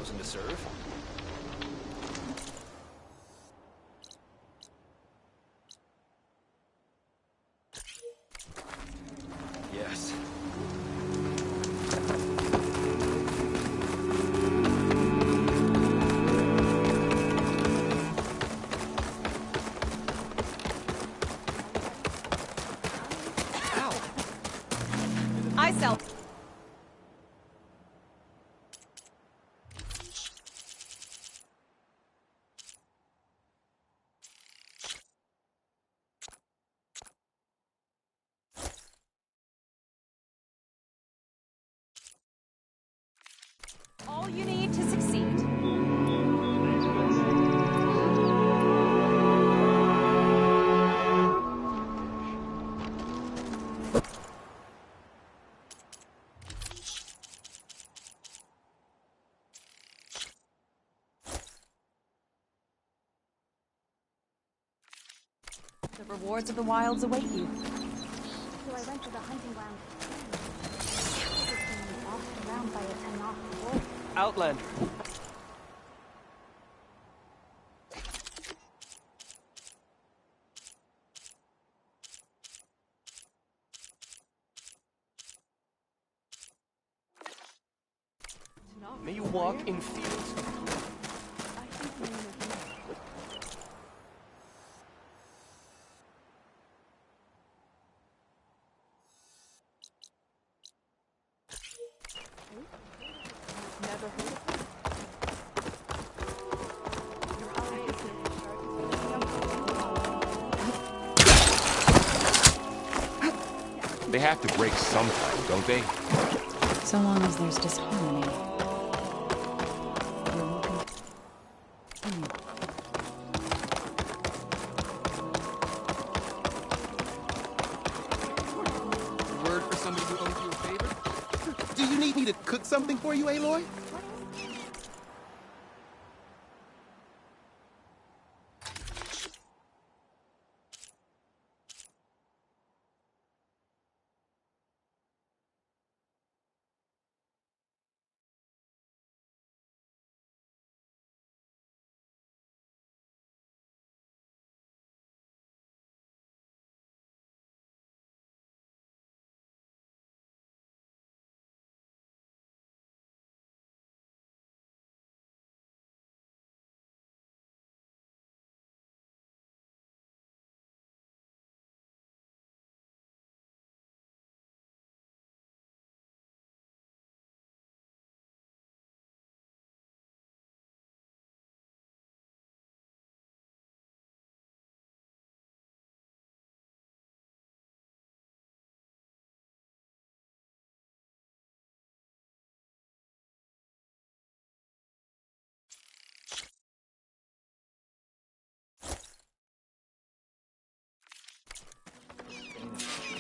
chosen to serve. Yes. Ow. I sell. All you need to succeed. The rewards of the wilds await you. So I went to the hunting ground. Being bossed around by a Tanakh wolf. Outlander. May you walk in fields of blood. I think the name of him. Never heard of it? Your eyes They have to break sometime, don't they? So long as there's disharmony. Word for somebody who owes you a favor? Do you need me to cook something for you, Aloy?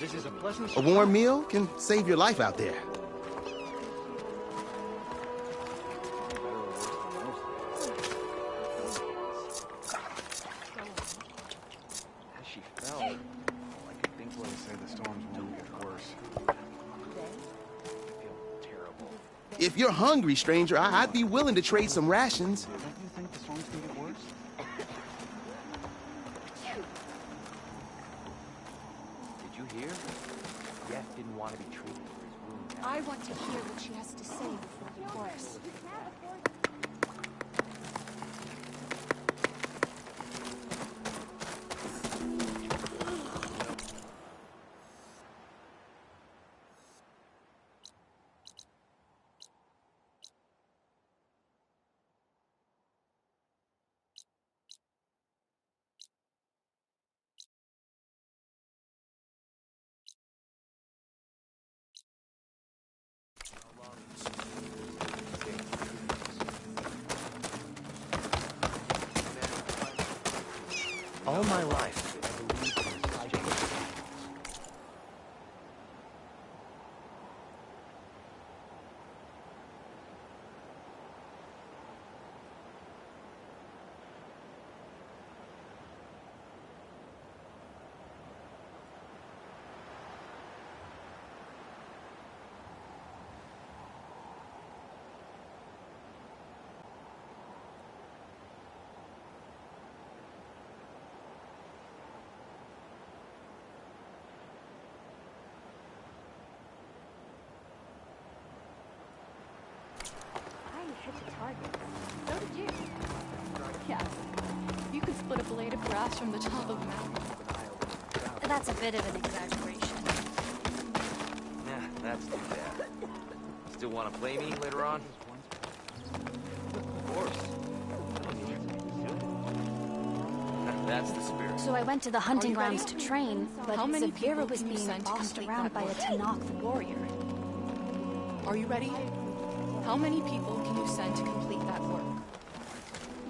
This is a pleasant. A warm meal can save your life out there. As she fell, all I could think was say the storms won't get worse. I feel terrible. If you're hungry, stranger, I'd be willing to trade some rations. Don't you think the storms can get worse? Did you hear? Jeff didn't want to be treated for his wound. I want to hear what she has to say before the chorus. All my life, I believed in this exchange. So did you. Yes. You could split a blade of grass from the top of a mountain. That's a bit of an exaggeration. Nah, that's too bad. Still want to play me later on? Of course. That's the spirit. So I went to the hunting grounds to train, but How many Severa people was can you being send to bossed complete around that by a work? Tanakh warrior. Are you ready? How many people can you send to complete that work?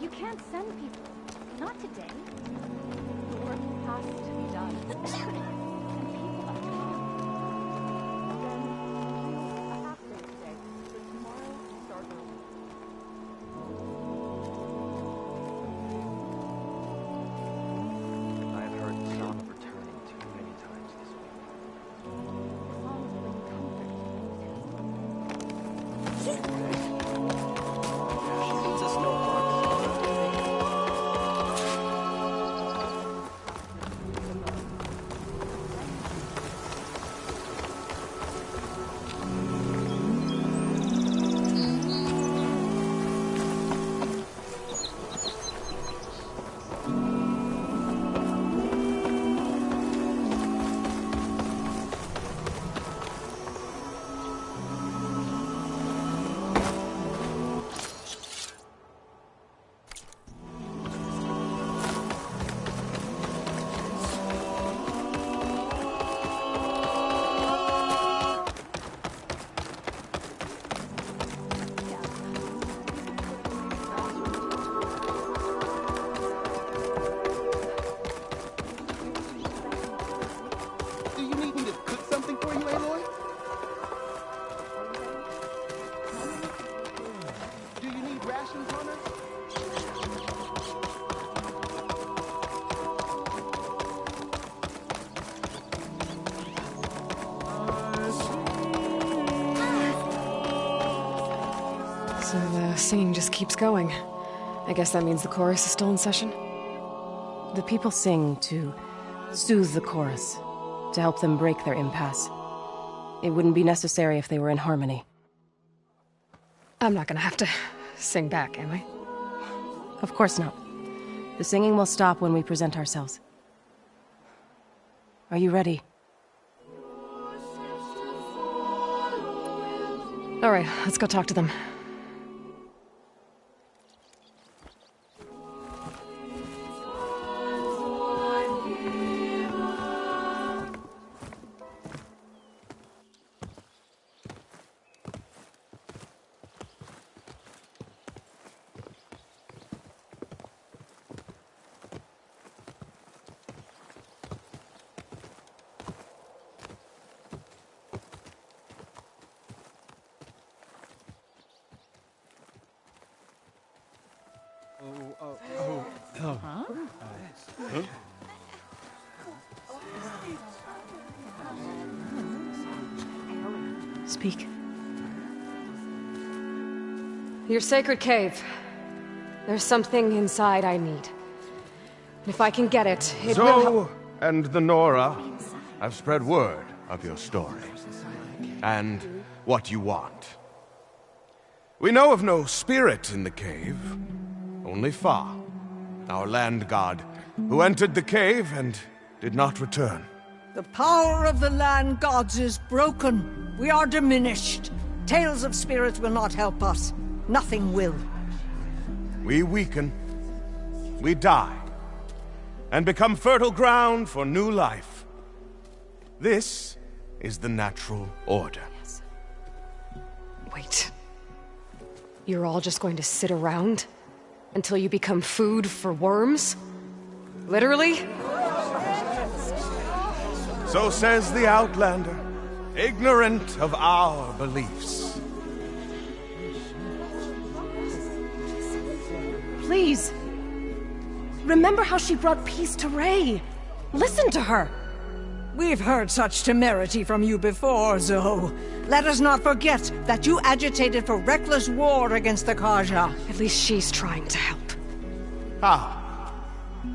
You can't send people. Not today. The work has to be done. And people have to come. Then, a half day today. But tomorrow, start early. I've heard the song of returning too many times this week. Songs bring comfort. It's a snowboard. Do you need me to cook something for you, Aloy? Do you need rations, Hunter? So the singing just keeps going. I guess that means the chorus is still in session? The people sing to soothe the chorus, to help them break their impasse. It wouldn't be necessary if they were in harmony. I'm not gonna have to sing back, am I? Of course not. The singing will stop when we present ourselves. Are you ready? Alright, let's go talk to them. Speak. Your sacred cave. There's something inside I need. If I can get it, it will help. Zoe and the Nora have spread word of your story and what you want. We know of no spirit in the cave, only Fa, our land god, who entered the cave and did not return. The power of the land gods is broken. We are diminished. Tales of spirits will not help us. Nothing will. We weaken, we die, and become fertile ground for new life. This is the natural order. Wait. You're all just going to sit around until you become food for worms? Literally? So says the Outlander, ignorant of our beliefs. Please. Remember how she brought peace to Ray. Listen to her. We've heard such temerity from you before, Zoe. Let us not forget that you agitated for reckless war against the Kaja. At least she's trying to help. How?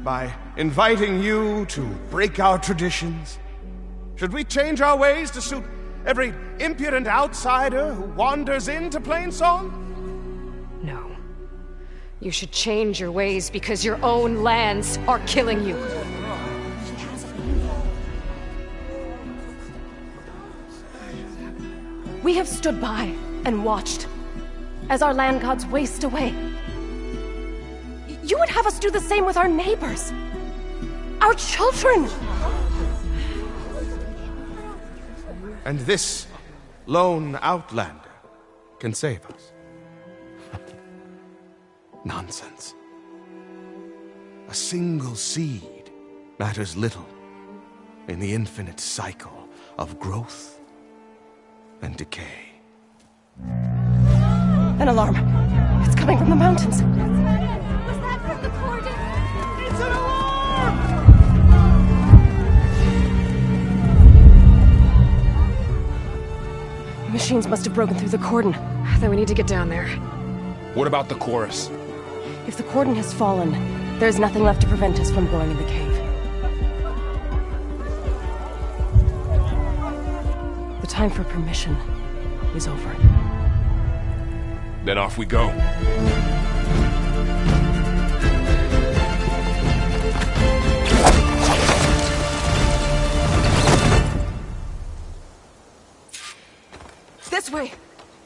By inviting you to break our traditions? Should we change our ways to suit every impudent outsider who wanders into Plainsong? No. You should change your ways because your own lands are killing you. We have stood by and watched as our land gods waste away. You would have us do the same with our neighbors, our children. And this lone outlander can save us. Nonsense. A single seed matters little in the infinite cycle of growth and decay. An alarm. It's coming from the mountains. Was that from the cordon? It's an alarm! Machines must have broken through the cordon. Then we need to get down there. What about the chorus? If the cordon has fallen, there's nothing left to prevent us from going in the cave. The time for permission is over. Then off we go. This way!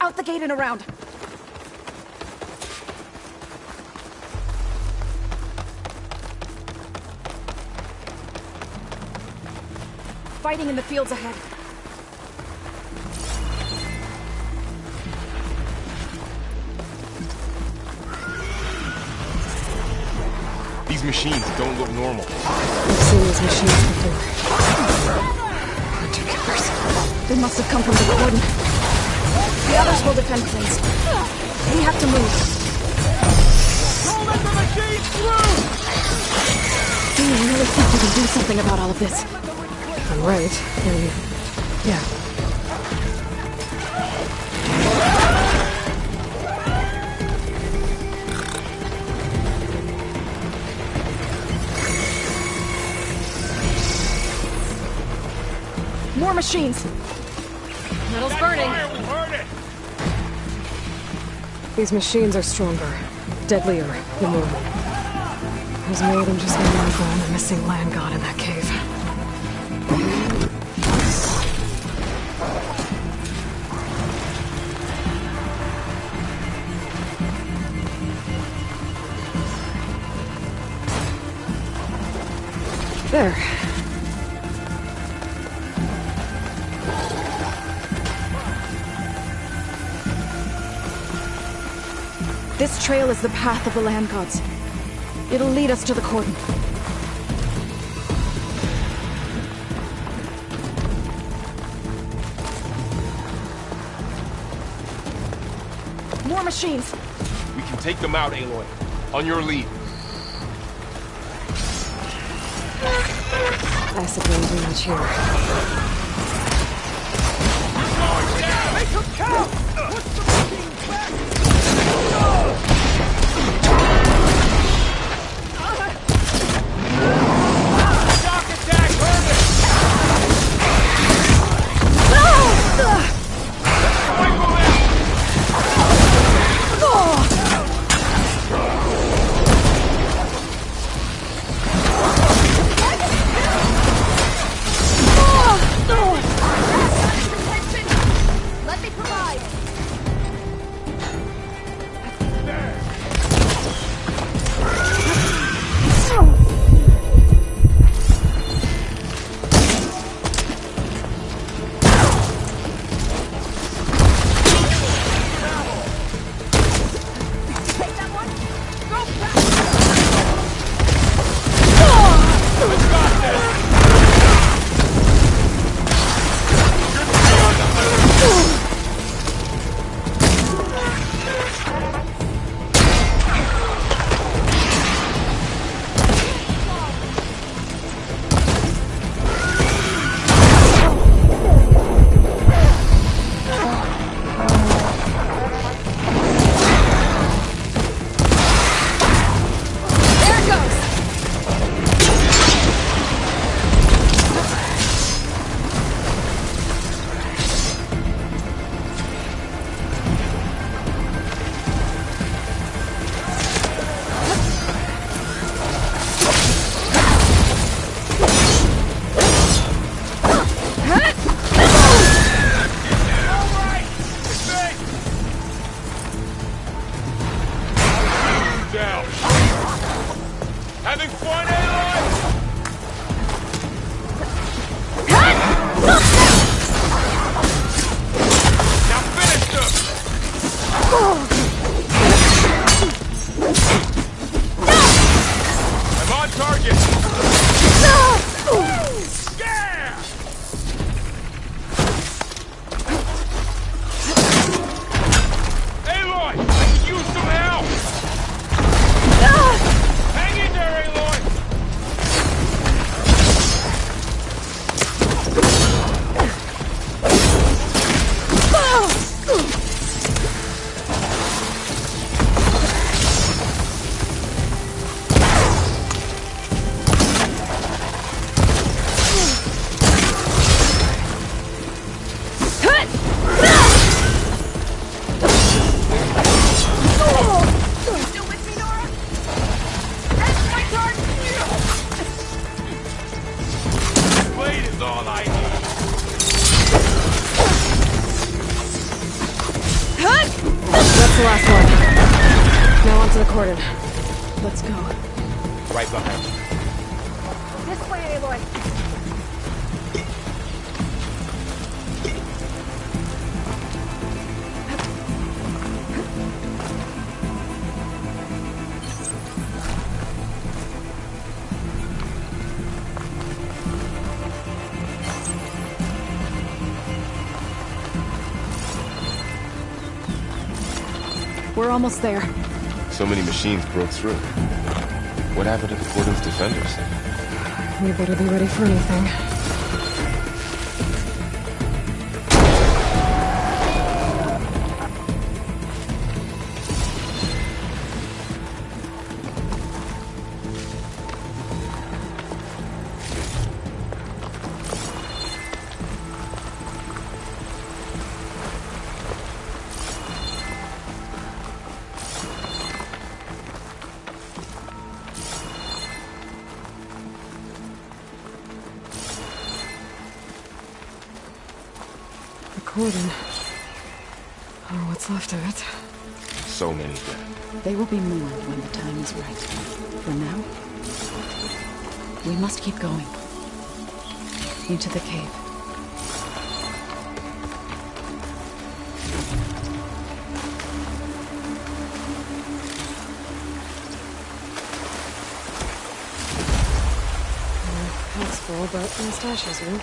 Out the gate and around! Fighting in the fields ahead. These machines don't look normal. I've seen these machines before. Particulars. They must have come from the cordon. The others will defend things. We have to move. Don't let the machines through! Do you really think we can do something about all of this? If I'm right, then... yeah. More machines! Metal's burning! We heard it! These machines are stronger, deadlier than normal. There's more than just one Marco and the missing land god in that cave. There. This trail is the path of the land gods. It'll lead us to the cordon. More machines! We can take them out, Aloy. On your lead. Acid rain pretty much here. They took count! Put the machines back! Shock attack, Herman! Let me provide. Having fun, Aloy? Now finish them! I'm on target! Yeah! Aloy! I could use some help! Hang in there, Aloy! Still with me, Nora? That's my target! Blade is all I need. That's the last one. Now onto the cordon. Let's go. Right behind you. This way, Aloy. We're almost there. So many machines broke through. What happened to the Cordon's defenders? We better be ready for anything. The cordon. Or what's left of it. So many dead. They will be more when the time is right. For now, we must keep going. Into the cave. That's full, but my stash has room.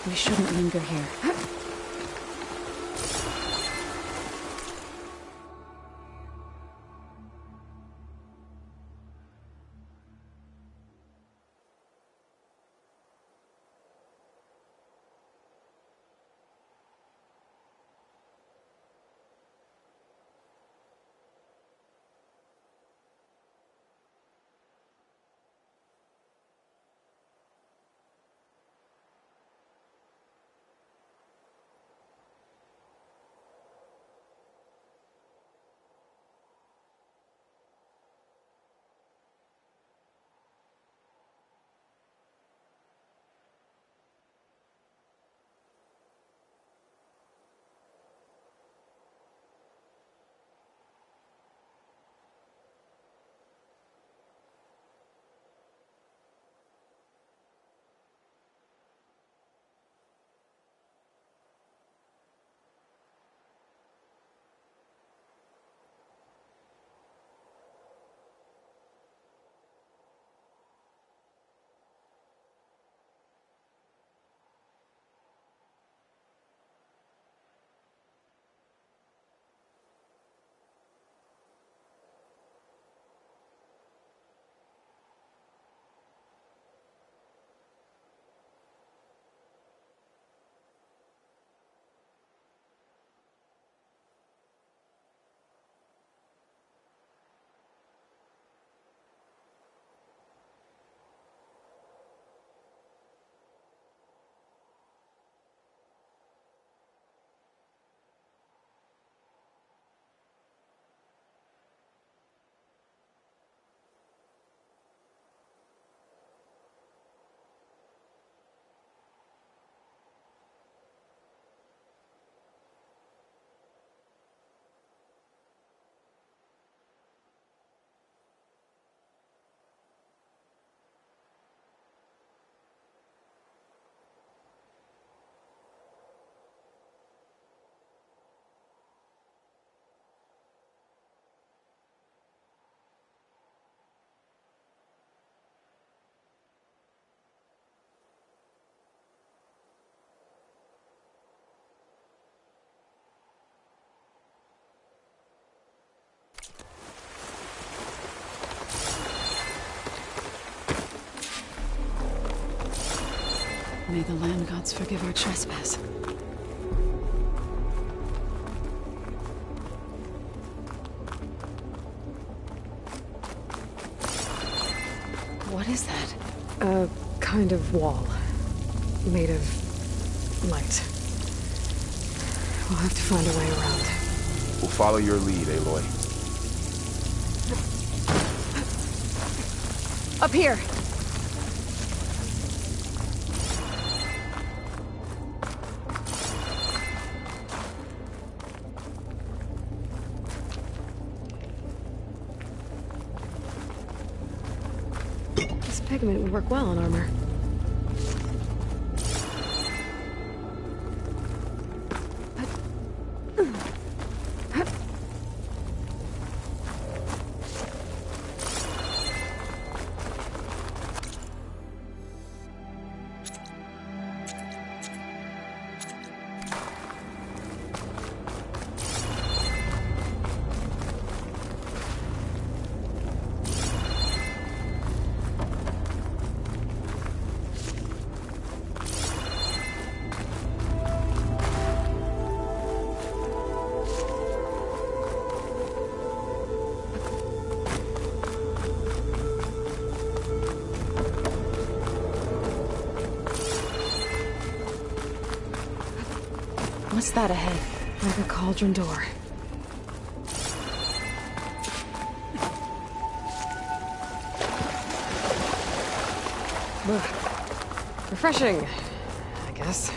We shouldn't linger here. May the land gods forgive our trespass. What is that? A kind of wall. Made of light. We'll have to find a way around. We'll follow your lead, Aloy. Up here! This pigment would work well on armor. What's that ahead? Like a cauldron door. Ugh. Refreshing, I guess.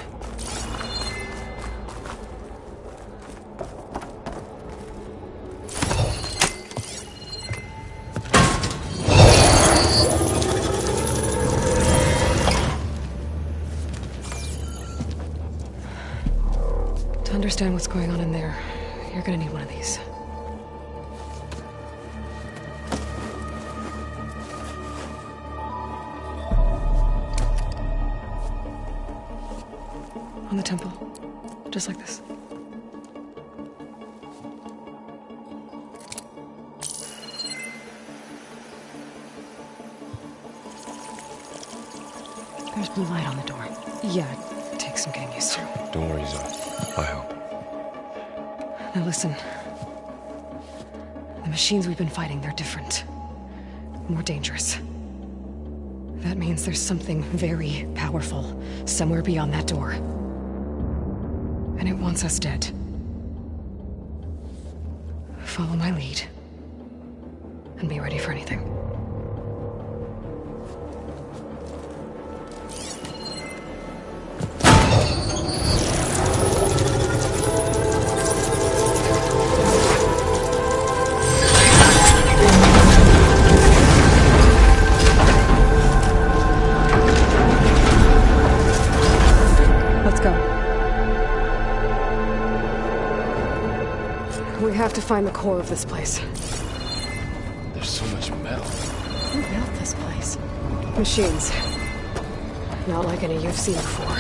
To understand what's going on in there, you're gonna need one of these. On the temple. Just like this. There's blue light on the door. Yeah, it takes some getting used to. Don't worry, Zoe. I help. Now listen. The machines we've been fighting, they're different. More dangerous. That means there's something very powerful somewhere beyond that door. And it wants us dead. Follow my lead. And be ready for anything. We have to find the core of this place. There's so much metal. Who built this place? Machines. Not like any you've seen before.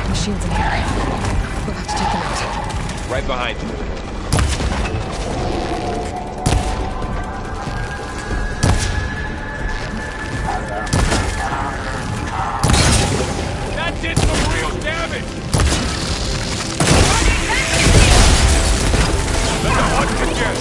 Machines in here. We'll have to take them out. Right behind you. That did some real damage! Let the hunt begin!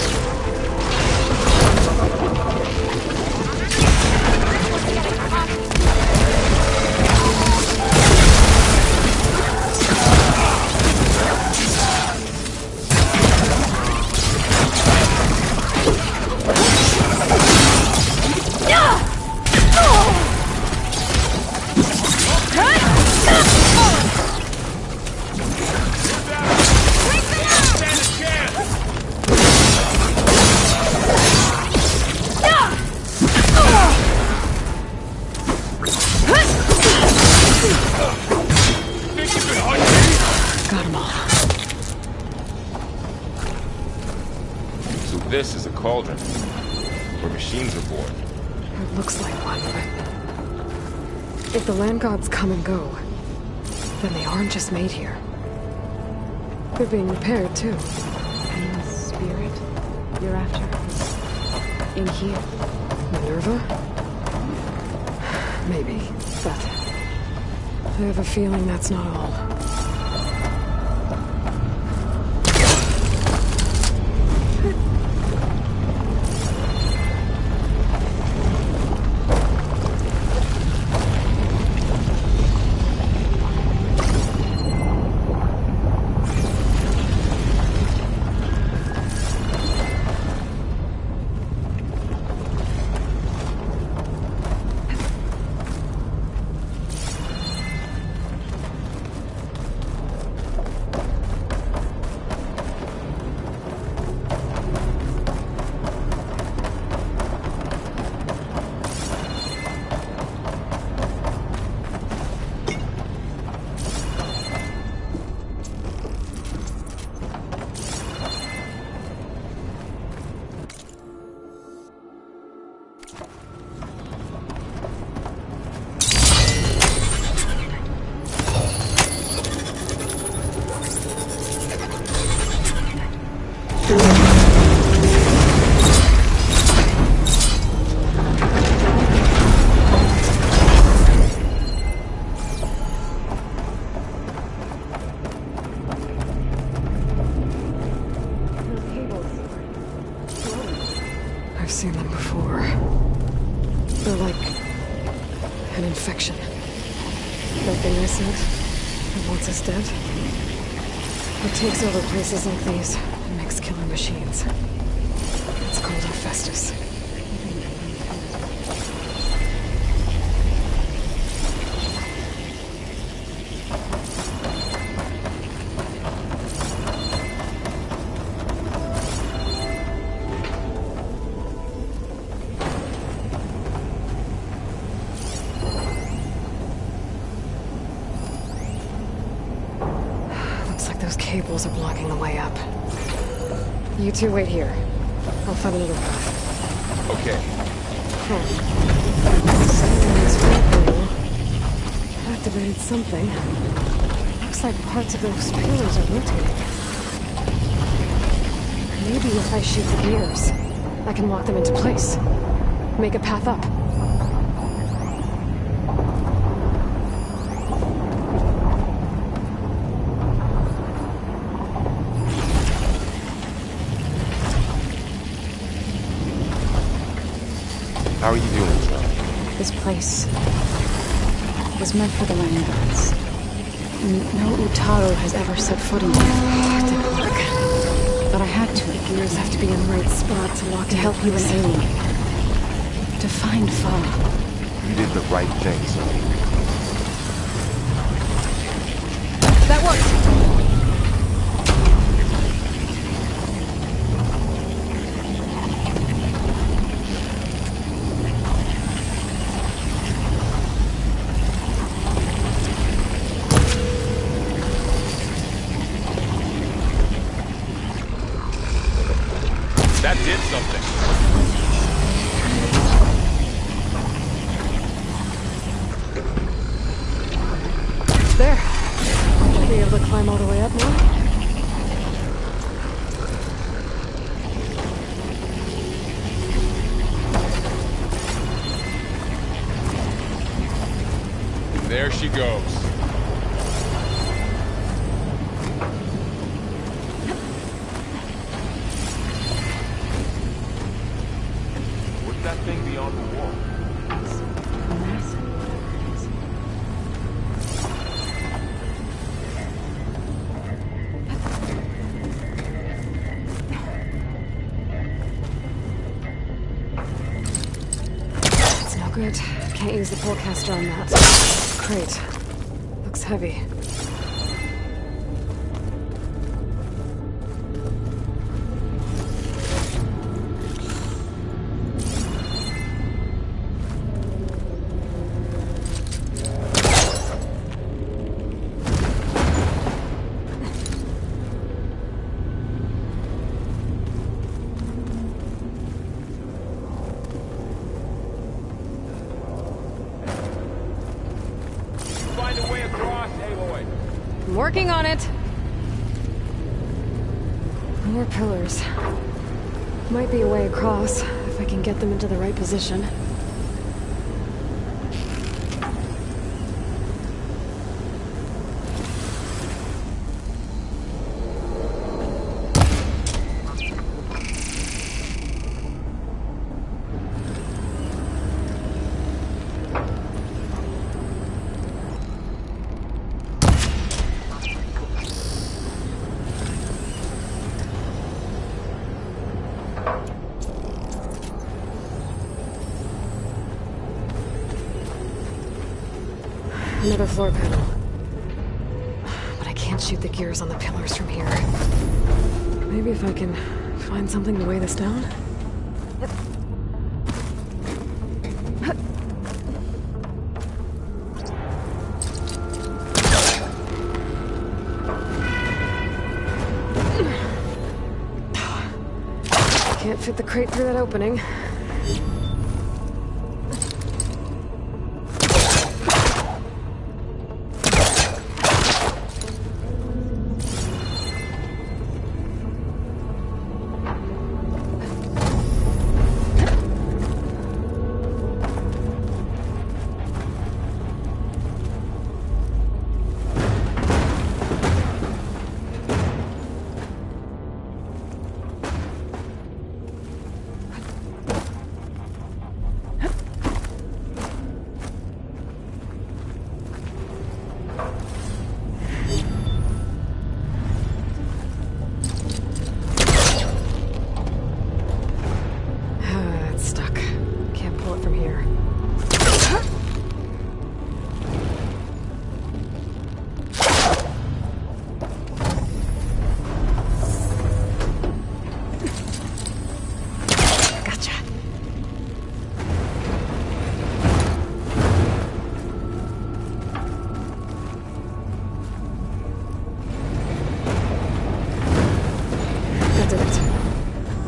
This is a cauldron, where machines are born. It looks like one, but if the land gods come and go, then they aren't just made here. They're being repaired, too. In spirit? you're after? In here? Minerva? Maybe, but I have a feeling that's not all. I've seen them before. They're like an infection. That thing I said, that wants us dead. It takes over places like these and makes killer machines. It's called Hephaestus. Those cables are blocking the way up. You two wait here. I'll find another path. Okay. Activated something. Looks like parts of those pillars are rotating. Maybe if I shoot the gears, I can lock them into place. Make a path up. How are you doing, John? This place was meant for the land gods. No Utaru has ever set foot in here. It didn't work. But I had to. The gears have to be in the right spot to lock To help you and Amy. To find Fa. You did the right thing, son. That worked! That did something. There. Should be able to climb all the way up now. There she goes. What's that thing beyond the wall? It's no good. Can't use the pullcaster on that. Crate. Looks heavy. Find a way across, Aloy. I'm working on it. More pillars. Might be a way across, if I can get them into the right position. Another floor panel. But I can't shoot the gears on the pillars from here. Maybe if I can find something to weigh this down? Can't fit the crate through that opening.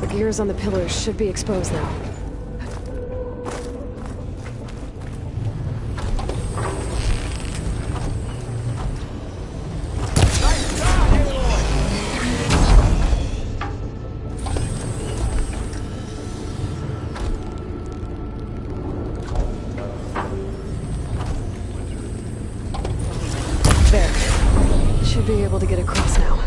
Gears on the pillars should be exposed now. There. Should be able to get across now.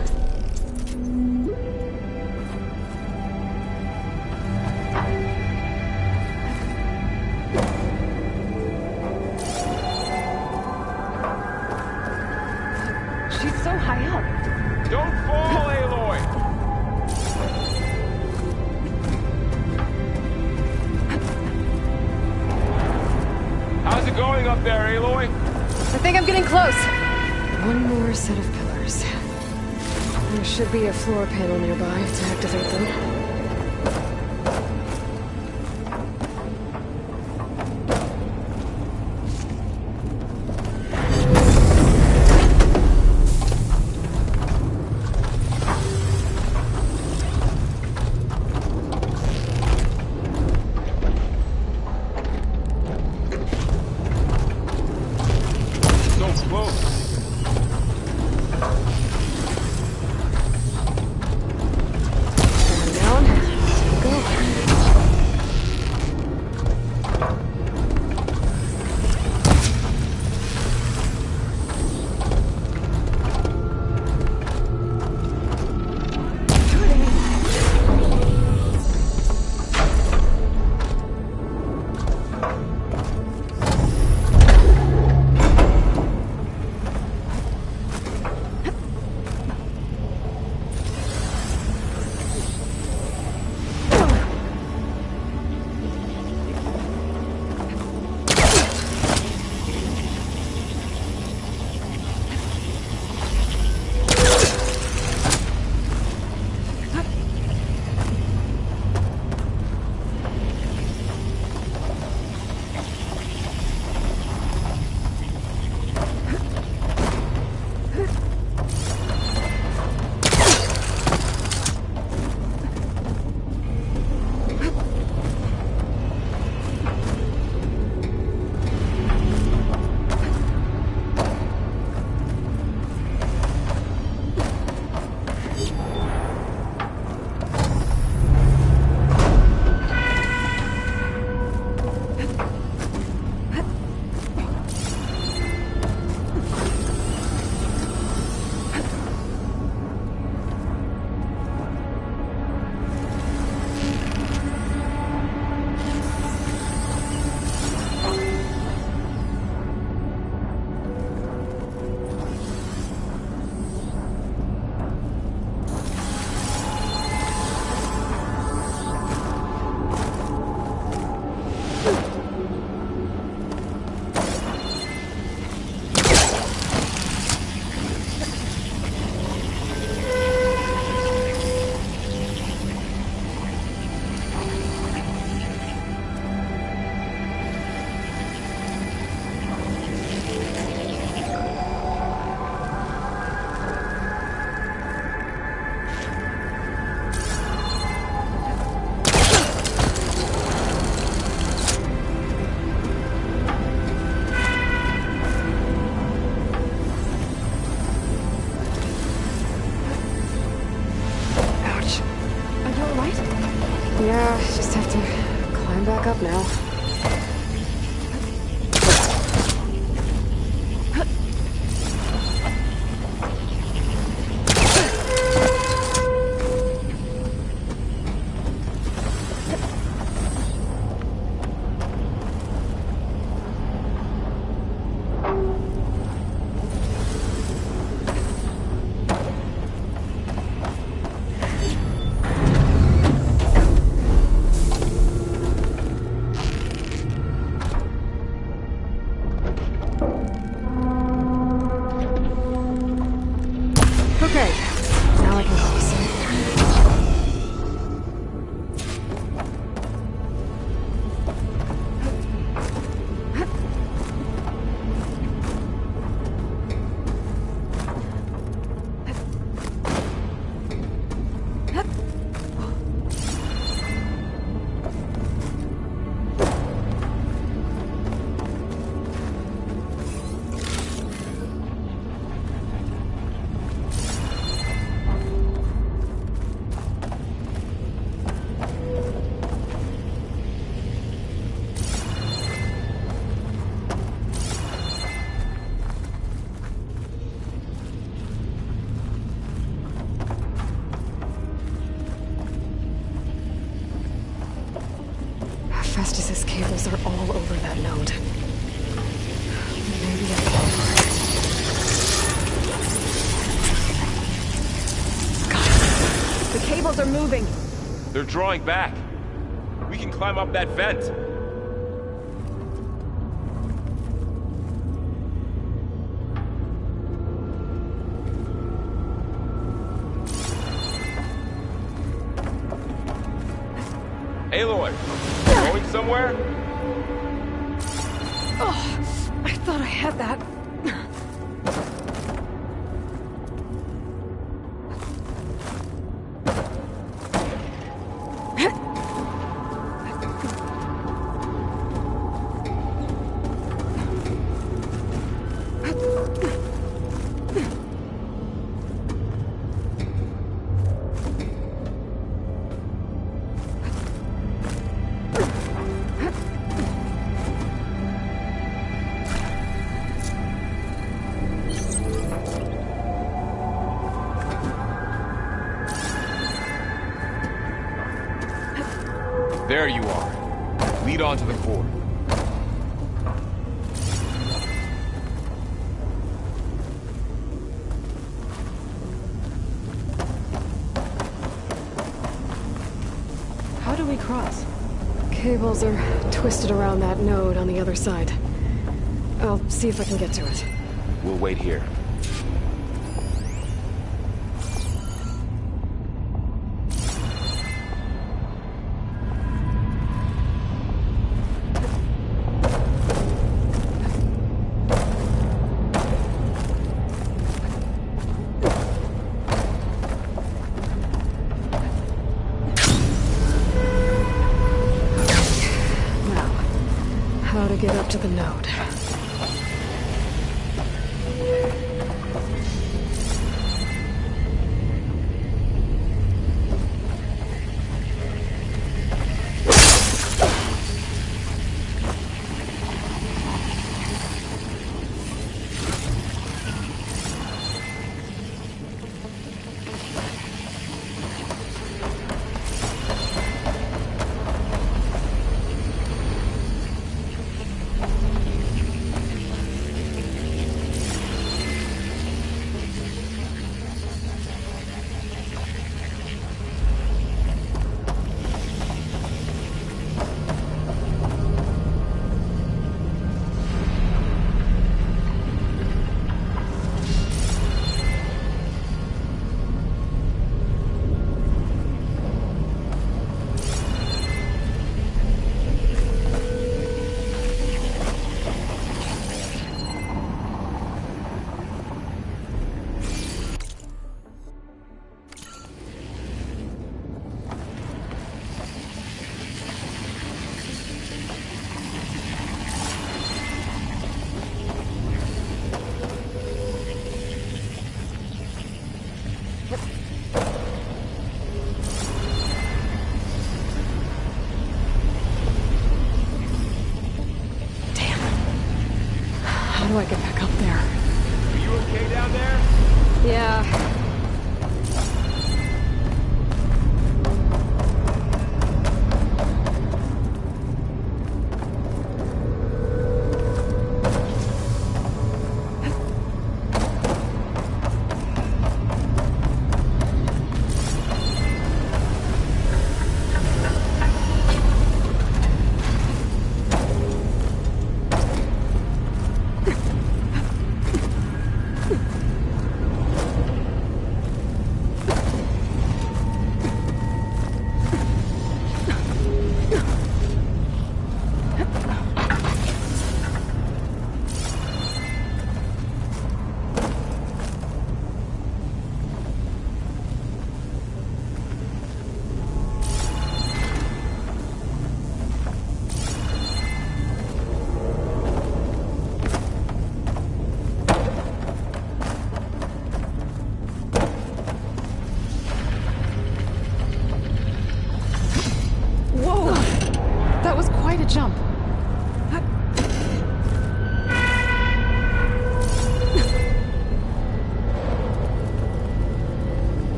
One more set of pillars. There should be a floor panel nearby to activate them. They're moving. They're drawing back. We can climb up that vent. Aloy, going somewhere? Oh, I thought I had that. There you are. Lead on to the core. How do we cross? Cables are twisted around that node on the other side. I'll see if I can get to it. We'll wait here. How to get up to the node. How do I get back up there? Are you okay down there? Yeah.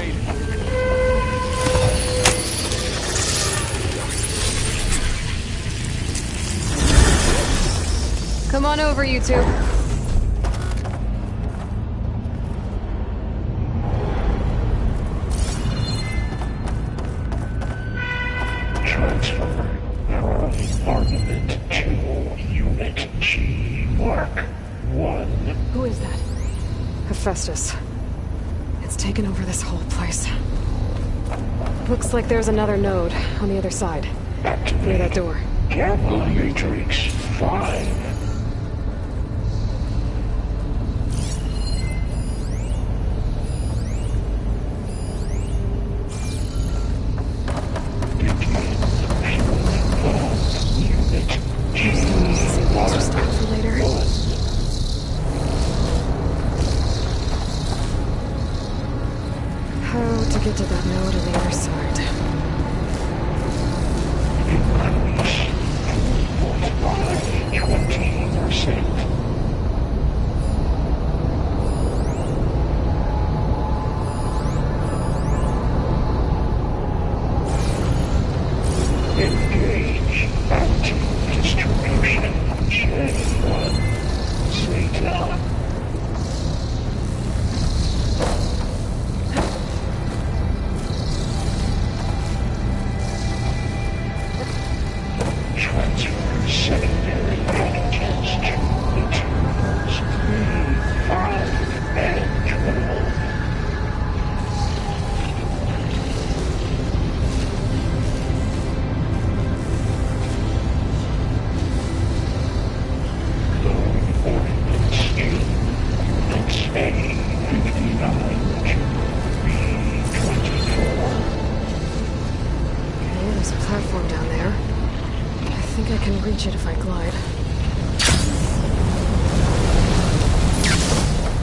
made it. Come on over, you two. Transfer from Armament to Unit G Mark 1. Who is that? Hephaestus. It's taken over this whole place. Looks like there's another node on the other side. Near that door. Gamma Matrix 5. Get to that node on the other side. Increase 20%. Engage anti-distribution J1 Zeta. Transfer secondary contents to materials 3, 5, and 12. Clone ordnance in Units A59 to B24. Okay, there's a platform down there. I think I can reach it if I glide.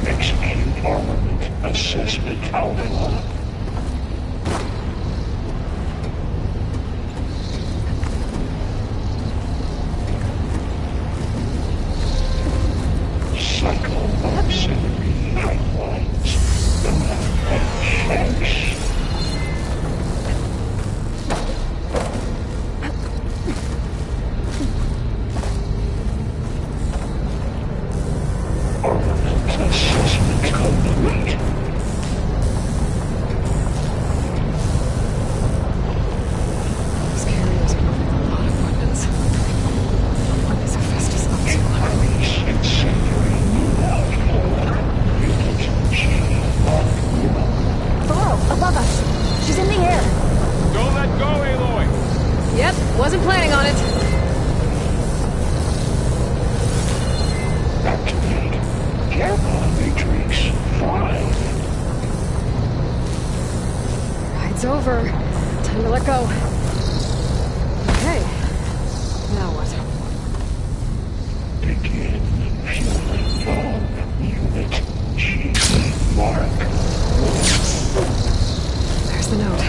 Execute armament assessment alpha. Cycle auxiliary pipelines. The map and checks. Assessment complete. These carriers can hold a lot of weapons. What is Hephaestus up to? Increase incendiary outpour. Unit G Mark 1. Below, above us. She's in the air. Don't let go, Aloy! Yep, wasn't planning on it. Activate Gamma Matrix 5. Ride's over. Time to let go. Okay. Now what? Begin fueling on Unit G Mark 1. There's the node.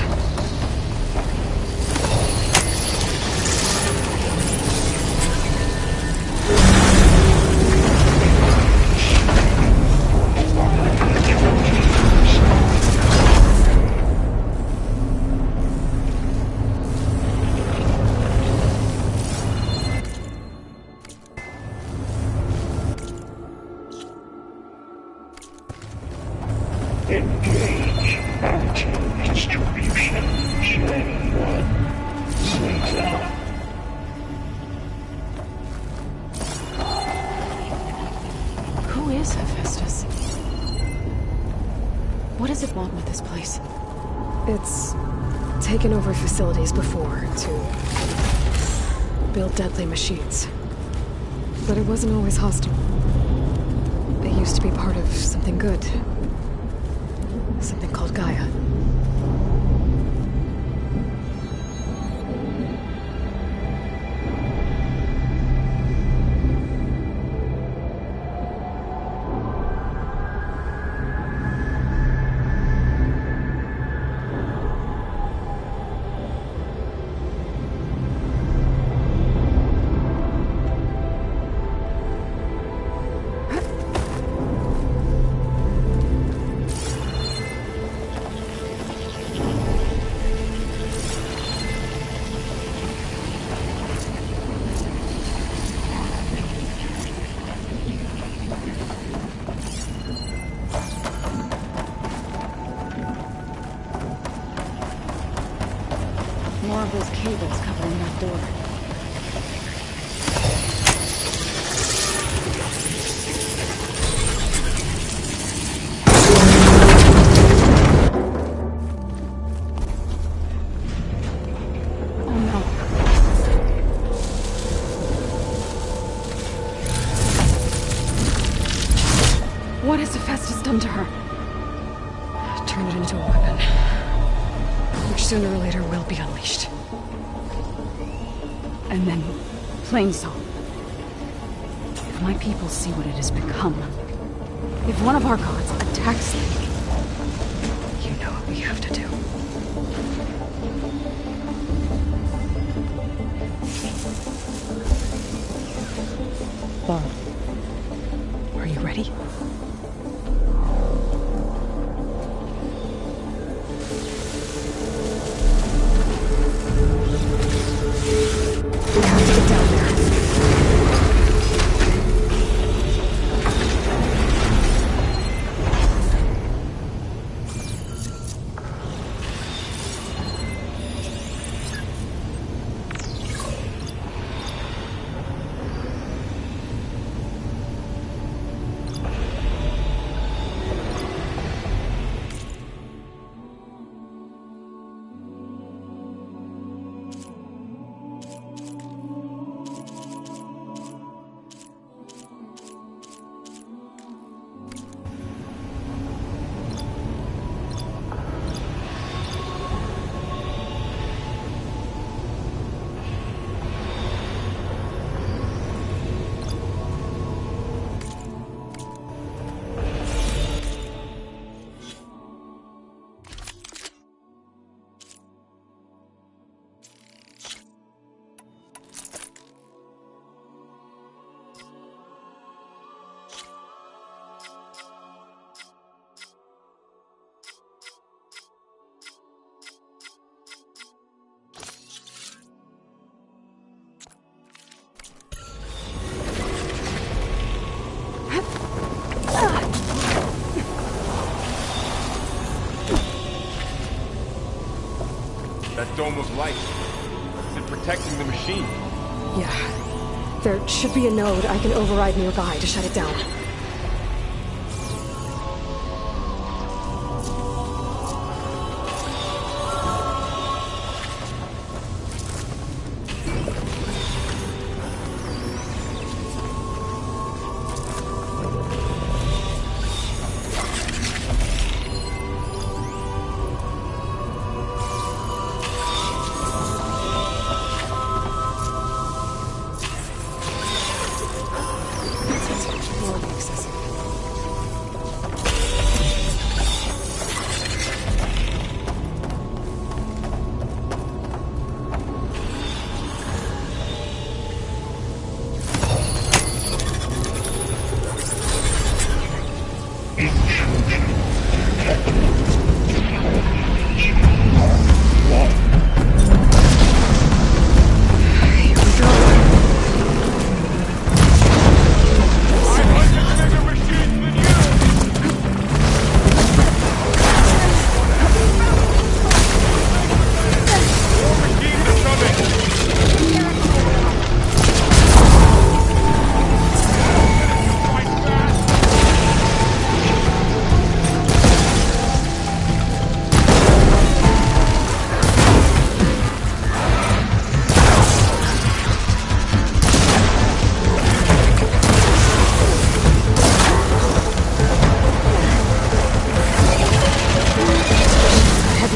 Engage anti-distribution J1 Zeta. Who is Hephaestus? What does it want with this place? It's taken over facilities before to build deadly machines. But it wasn't always hostile. It used to be part of something good. Something called Gaia. more of those cables covering that door. What has Hephaestus done to her? Turn it into a weapon, which sooner or later will be unleashed. And then, Plainsong. If my people see what it has become, if one of our gods attacks them, you know what we have to do. Bob, are you ready? We have to get down there. That dome was light. Is it protecting the machine? Yeah. There should be a node I can override nearby to shut it down.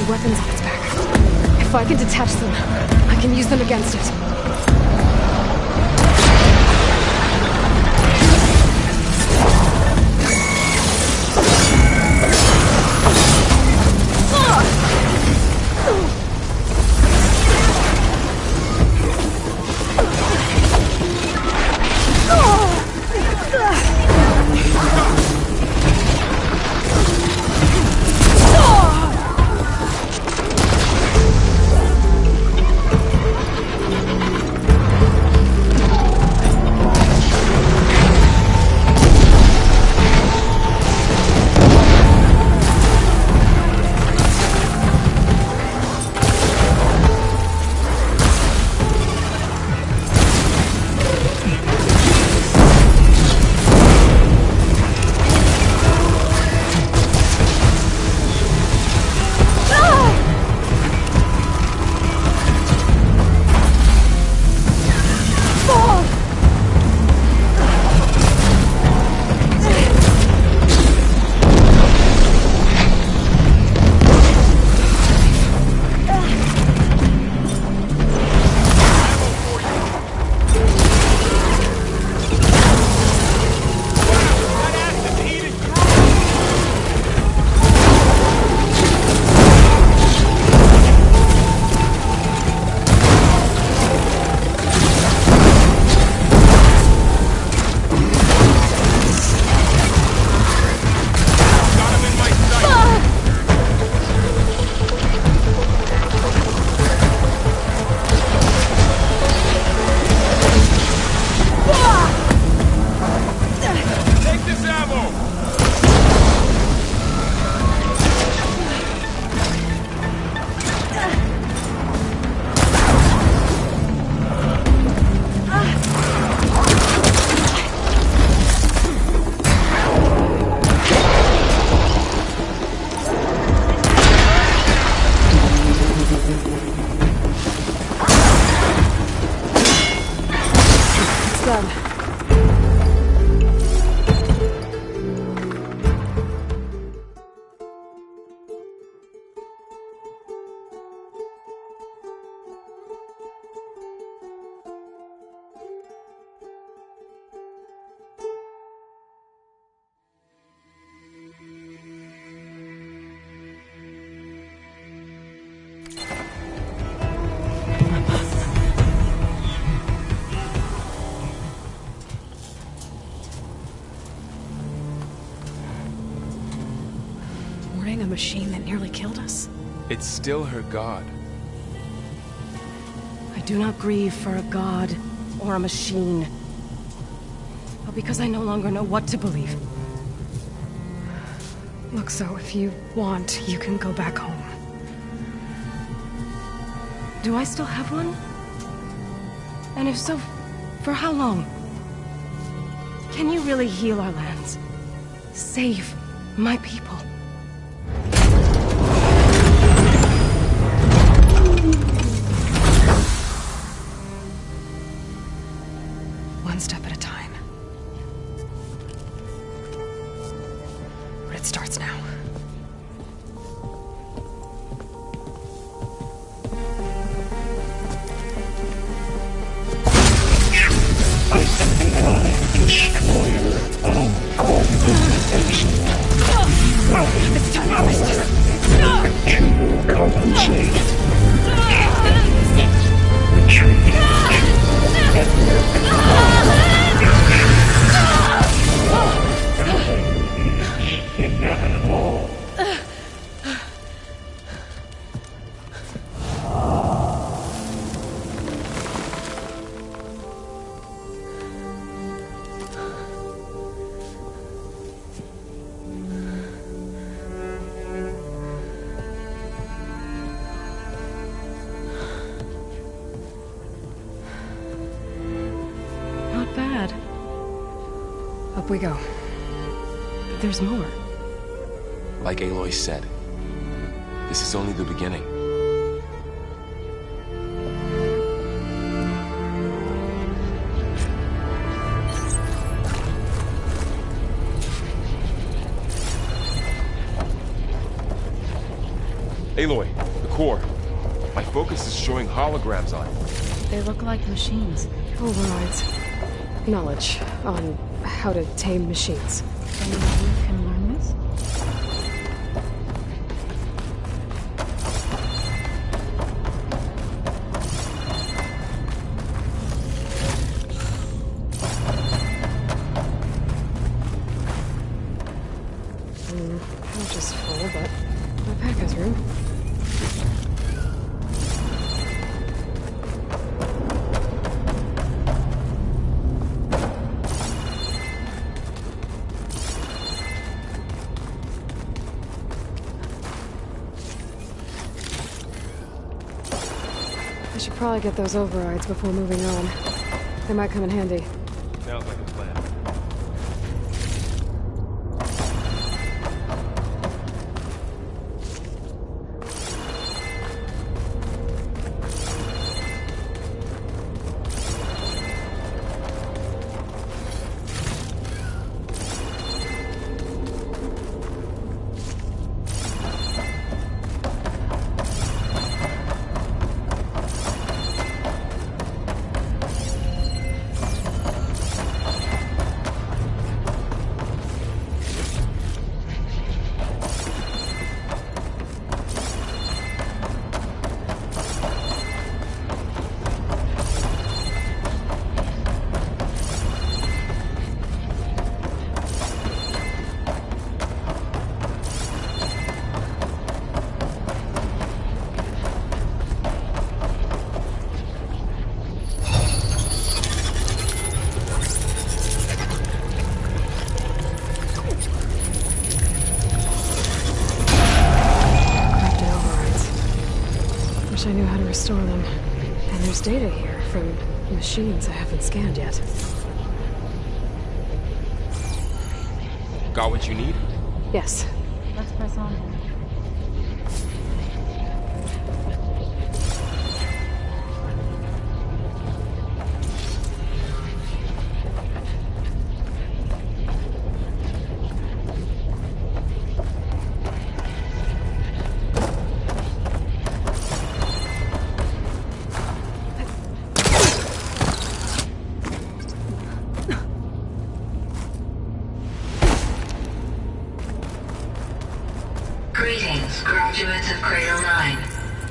Weapons on its back. If I can detach them, I can use them against it. Mourning a machine that nearly killed us? It's still her god. I do not grieve for a god or a machine, but because I no longer know what to believe. Look, so if you want, you can go back home. Do I still have one? And if so, for how long? Can you really heal our lands? Save my people? One step at a time. But it starts now. Destroyer of competence. This time I missed it. To compensate. Retreat. Inevitable. Not bad. Up we go. There's more. Like Aloy said, this is only the beginning. Aloy, the core. My focus is showing holograms on it. They look like machines. Overrides. Knowledge on how to tame machines. Only you can learn this? Pouch is full, but my pack has room. I should probably get those overrides before moving on. They might come in handy. Sounds like a plan. I knew how to restore them. And there's data here from machines I haven't scanned yet. Got what you need? Yes. Let's press on then.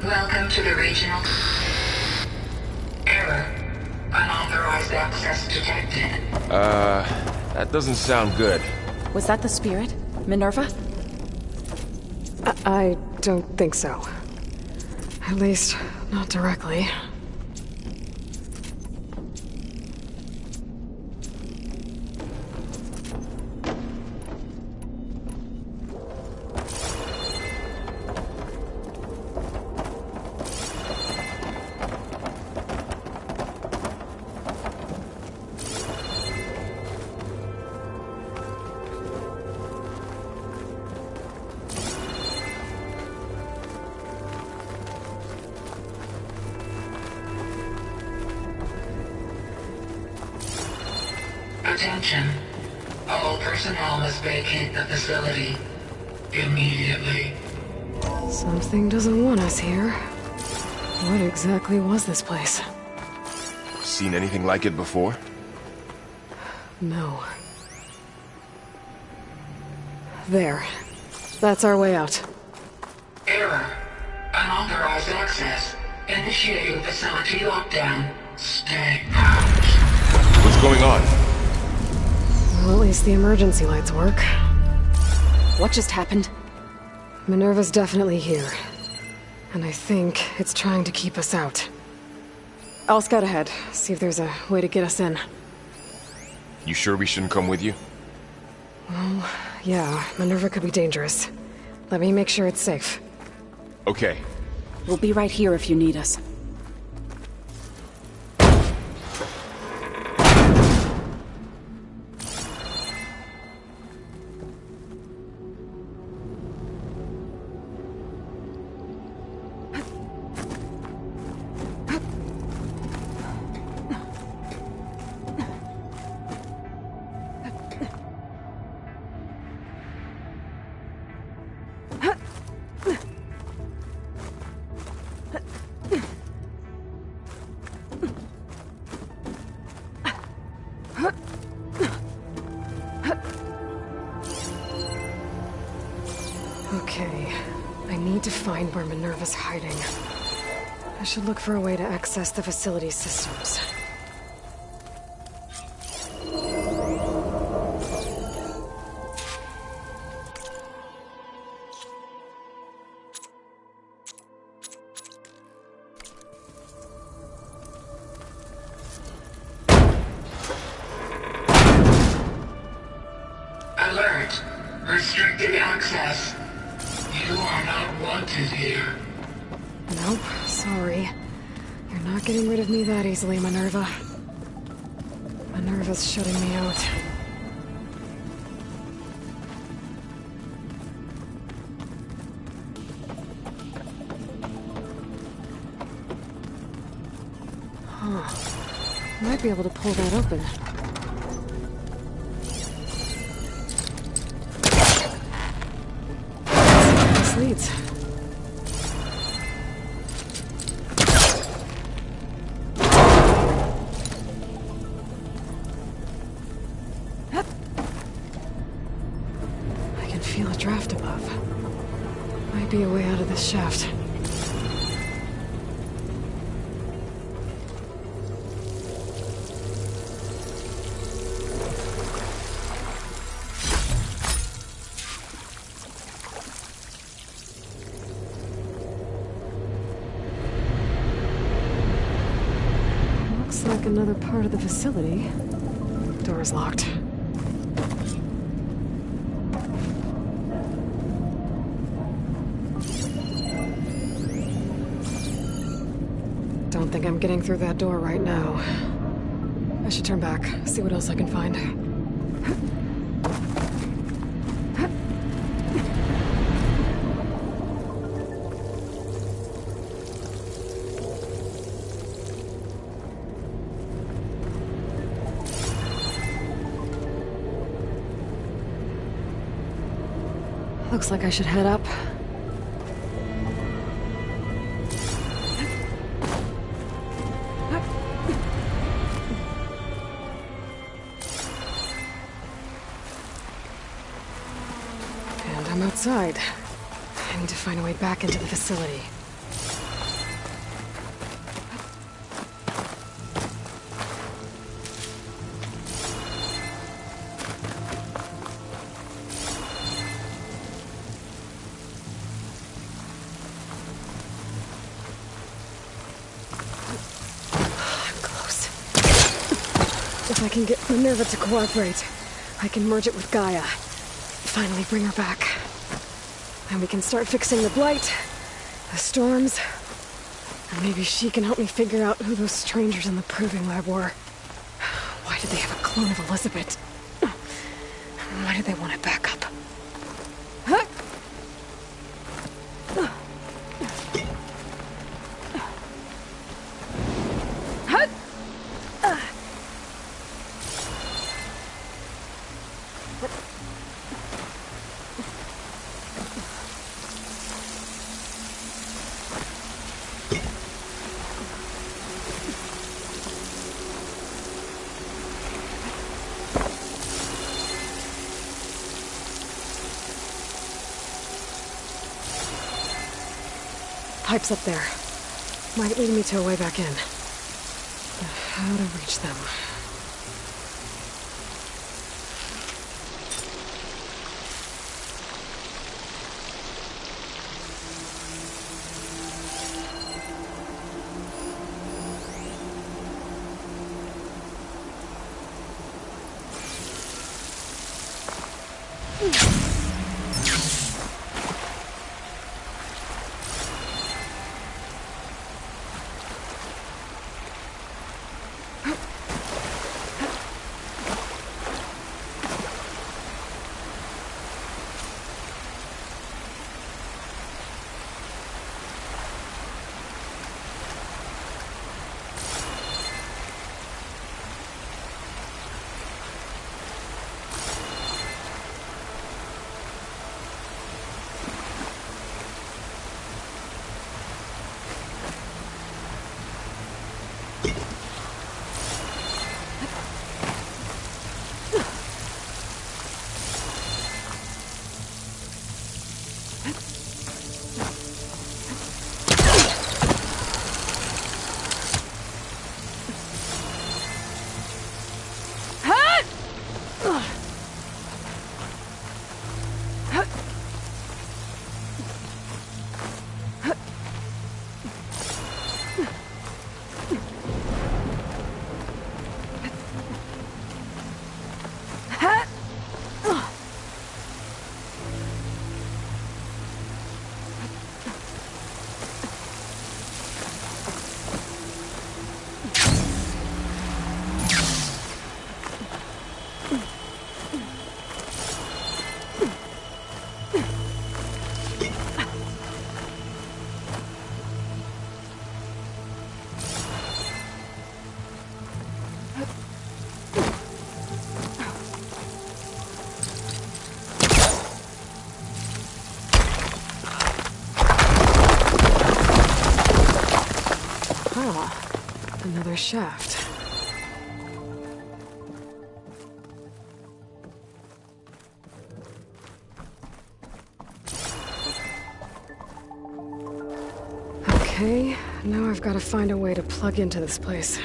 Welcome to the regional... Error. Unauthorized access detected. That doesn't sound good. Was that the spirit? Minerva? I don't think so. At least, not directly. Attention. All personnel must vacate the facility immediately. Something doesn't want us here. What exactly was this place? Seen anything like it before? No. There. That's our way out. Error. Unauthorized access. Initiating facility lockdown. Stay out. What's going on? Well, at least the emergency lights work. What just happened? Minerva's definitely here. And I think it's trying to keep us out. I'll scout ahead, see if there's a way to get us in. You sure we shouldn't come with you? Well, yeah, Minerva could be dangerous. Let me make sure it's safe. Okay. We'll be right here if you need us. Okay, I need to find where Minerva's hiding. I should look for a way to access the facility systems. Alert. Restricted access. You are not wanted here. Nope, sorry. You're not getting rid of me that easily, Minerva. Minerva's shutting me out. Huh. Might be able to pull that open. This leads. I can feel a draft above. Might be a way out of this shaft. Looks like another part of the facility. Door's locked. Don't think I'm getting through that door right now. I should turn back, see what else I can find. Looks like I should head up. And I'm outside. I need to find a way back into the facility. I can get Minerva to cooperate, I can merge it with Gaia. Finally bring her back. And we can start fixing the blight, the storms, and maybe she can help me figure out who those strangers in the proving lab were. Why did they have a clone of Elizabeth? Why did they want it back up? Pipes up there. Might lead me to a way back in. But how to reach them? Another shaft. Okay, now I've got to find a way to plug into this place.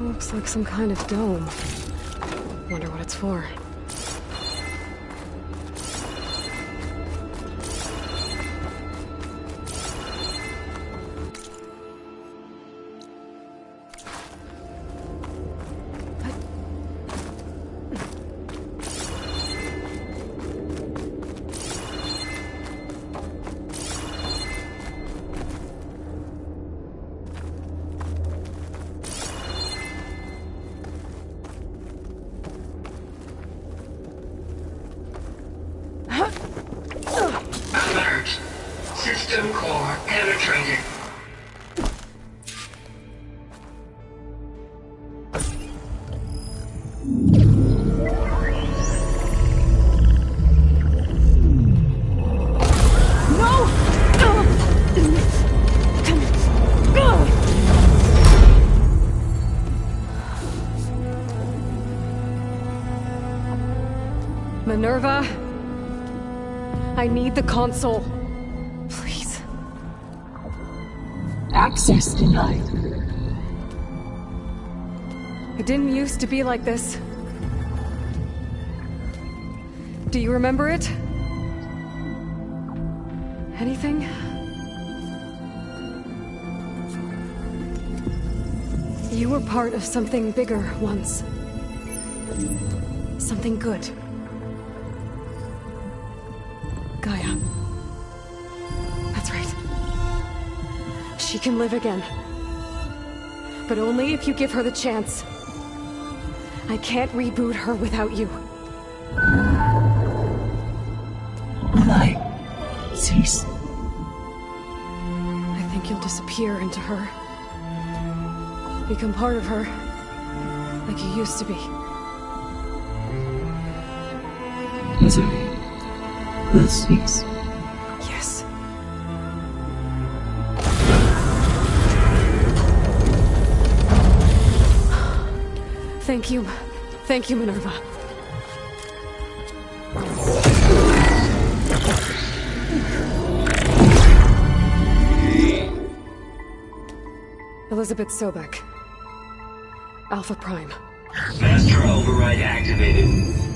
Looks like some kind of dome. Wonder what it's for. System core penetrated. Minerva, I need the console. Access denied. It didn't used to be like this. Do you remember it? Anything? You were part of something bigger once. Something good. Gaia. That's right. She can live again. But only if you give her the chance. I can't reboot her without you. Cease. I think you'll disappear into her. Become part of her. Like you used to be. Misery. The cease. Yes. Thank you. Thank you, Minerva. Elizabeth Sobek. Alpha Prime. Master override activated.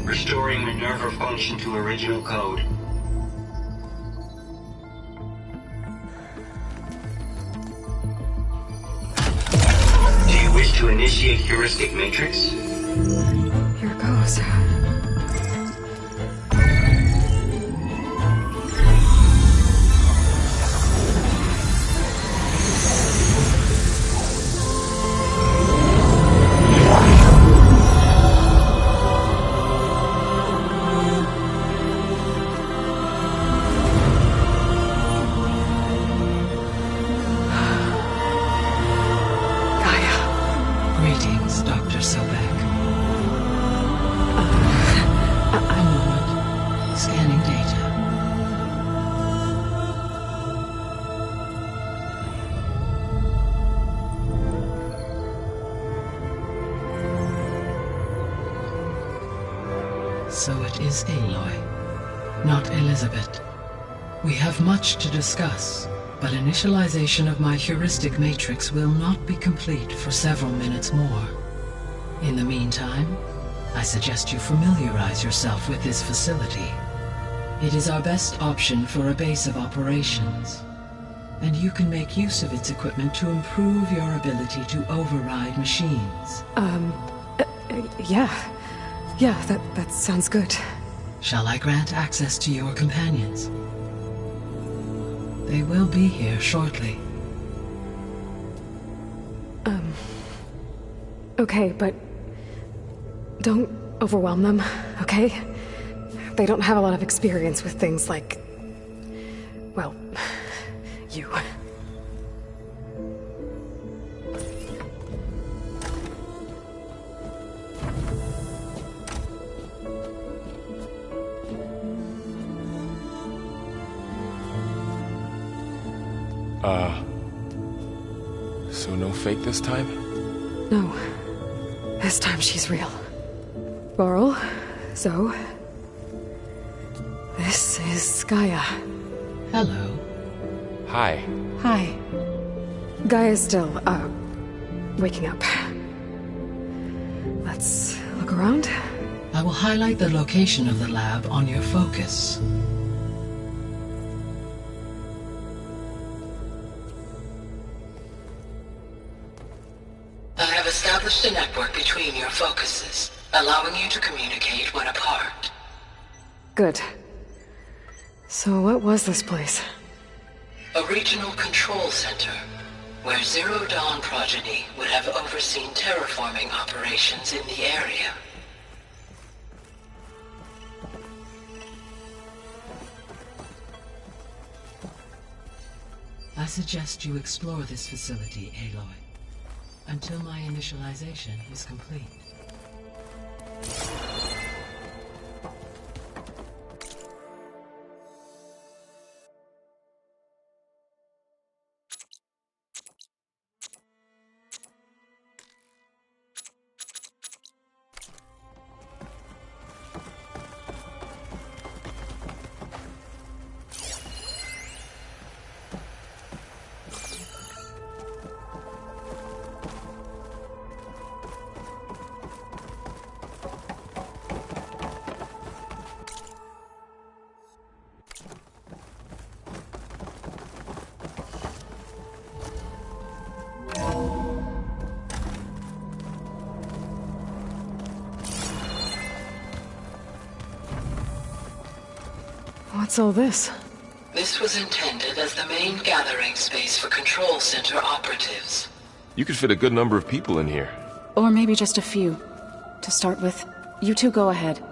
Restoring Minerva function to original code. Do you wish to initiate heuristic matrix? Here goes. So it is Aloy, not Elizabeth. We have much to discuss, but initialization of my heuristic matrix will not be complete for several minutes more. In the meantime, I suggest you familiarize yourself with this facility. It is our best option for a base of operations, and you can make use of its equipment to improve your ability to override machines. Yeah, that sounds good. Shall I grant access to your companions? They will be here shortly. Okay, but don't overwhelm them, okay? They don't have a lot of experience with things like, well, you. So no fake this time? No. This time she's real. Laurel, Zoe. This is Gaia. Hello. Hi. Hi. Gaia's still, waking up. Let's look around. I will highlight the location of the lab on your focus. I have established a network between your focuses, allowing you to communicate when apart. Good. So what was this place? A regional control center, where Zero Dawn progeny would have overseen terraforming operations in the area. I suggest you explore this facility, Aloy, until my initialization is complete. What's all this? This was intended as the main gathering space for Control Center operatives. You could fit a good number of people in here. Or maybe just a few. To start with, you two go ahead.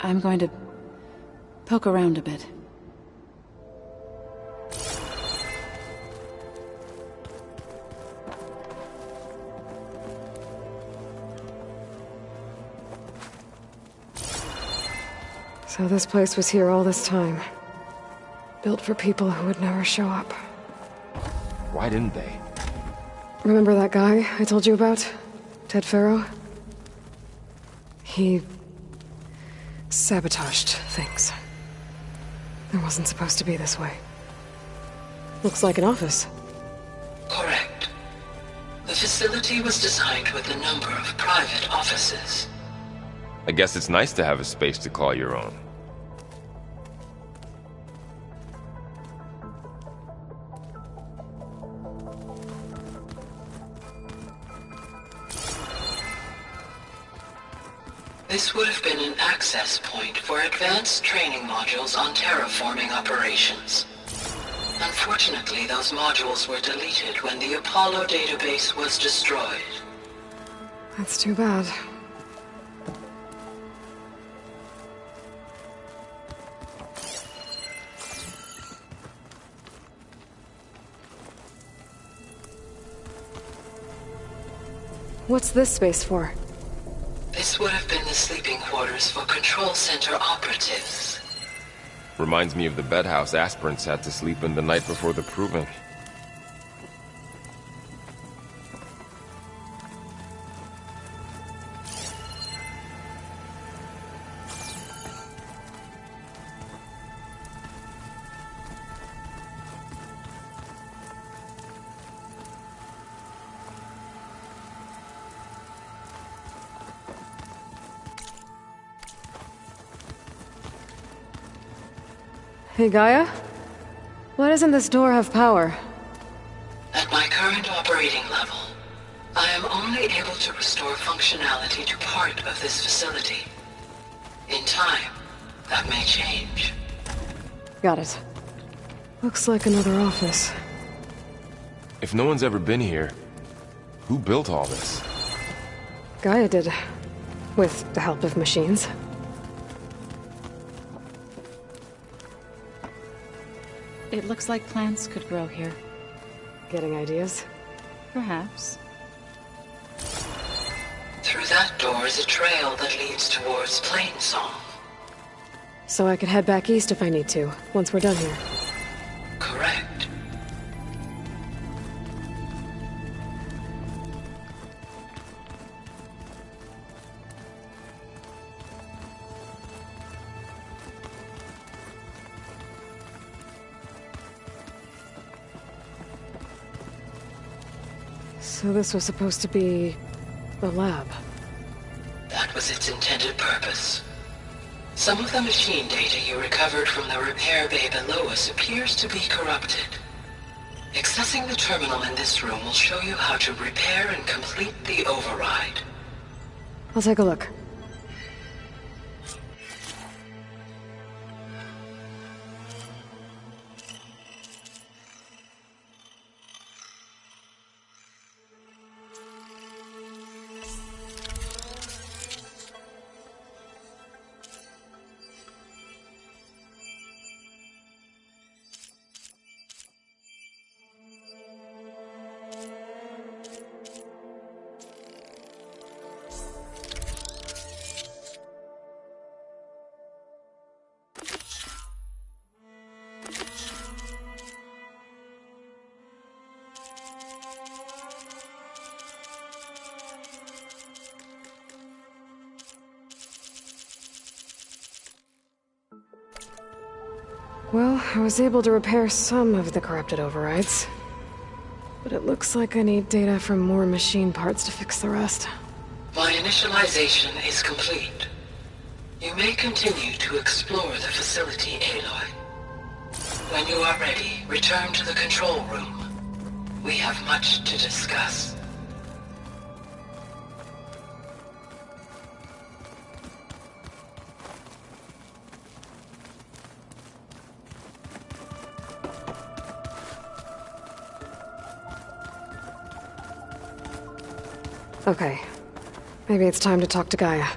I'm going to poke around a bit. So this place was here all this time. Built for people who would never show up. Why didn't they? Remember that guy I told you about? Ted Farrow? He sabotaged things. It wasn't supposed to be this way. Looks like an office. Correct. The facility was designed with a number of private offices. I guess it's nice to have a space to call your own. This would have been an access point for advanced training modules on terraforming operations. Unfortunately, those modules were deleted when the Apollo database was destroyed. That's too bad. What's this space for? This would have been the sleeping quarters for Control Center operatives. Reminds me of the bedhouse aspirants had to sleep in the night before the proving. Hey, Gaia? Why doesn't this door have power? At my current operating level, I am only able to restore functionality to part of this facility. In time, that may change. Got it. Looks like another office. If no one's ever been here, who built all this? Gaia did. With the help of machines. It looks like plants could grow here. Getting ideas? Perhaps. Through that door is a trail that leads towards Plainsong. So I could head back east if I need to, once we're done here. Correct. So this was supposed to be a lab. That was its intended purpose. Some of the machine data you recovered from the repair bay below us appears to be corrupted. Accessing the terminal in this room will show you how to repair and complete the override. I'll take a look. Well, I was able to repair some of the corrupted overrides. But it looks like I need data from more machine parts to fix the rest. My initialization is complete. You may continue to explore the facility, Aloy. When you are ready, return to the control room. We have much to discuss. Okay. Maybe it's time to talk to Gaia.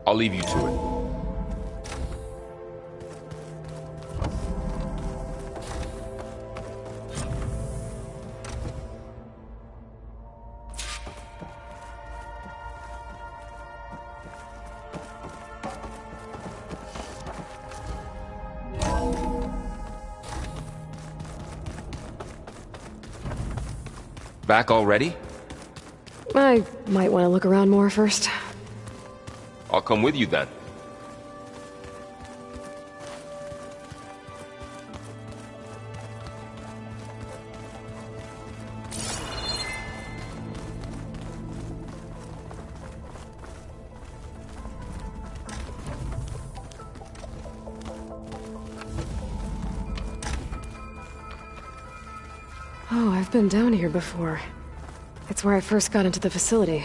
I'll leave you to it. Back already? I might want to look around more first. I'll come with you then. Oh, I've been down here before. It's where I first got into the facility.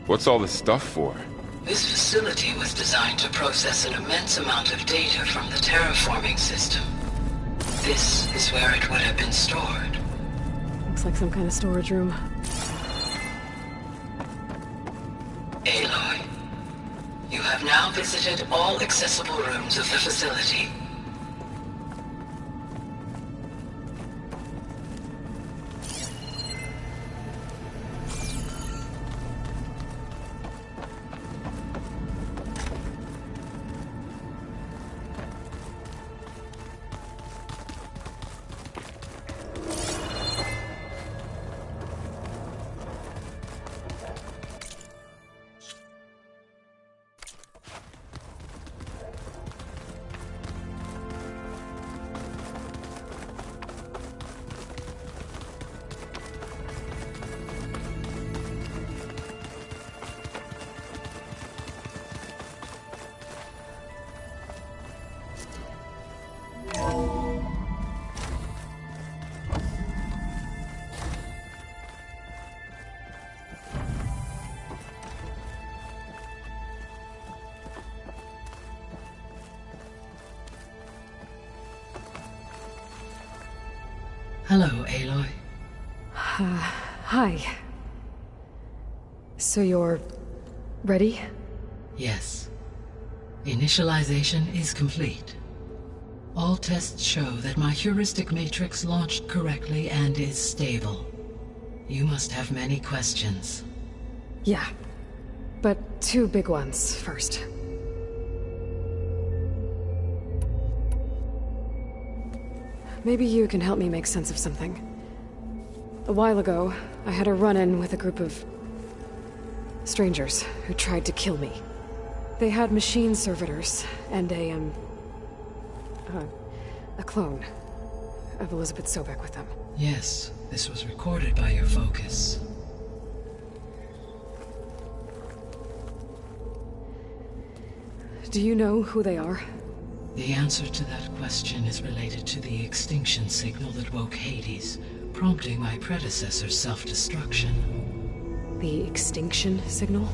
What's all this stuff for? This facility was designed to process an immense amount of data from the terraforming system. This is where it would have been stored. Looks like some kind of storage room. Aloy, you have now visited all accessible rooms of the facility. Hello, Aloy. Hi. So you're ready? Yes. Initialization is complete. All tests show that my heuristic matrix launched correctly and is stable. You must have many questions. Yeah. But two big ones first. Maybe you can help me make sense of something. A while ago, I had a run-in with a group of strangers who tried to kill me. They had machine servitors and a clone of Elizabeth Sobek with them. Yes, this was recorded by your focus. Do you know who they are? The answer to that question is related to the extinction signal that woke Hades, prompting my predecessor's self-destruction. The extinction signal?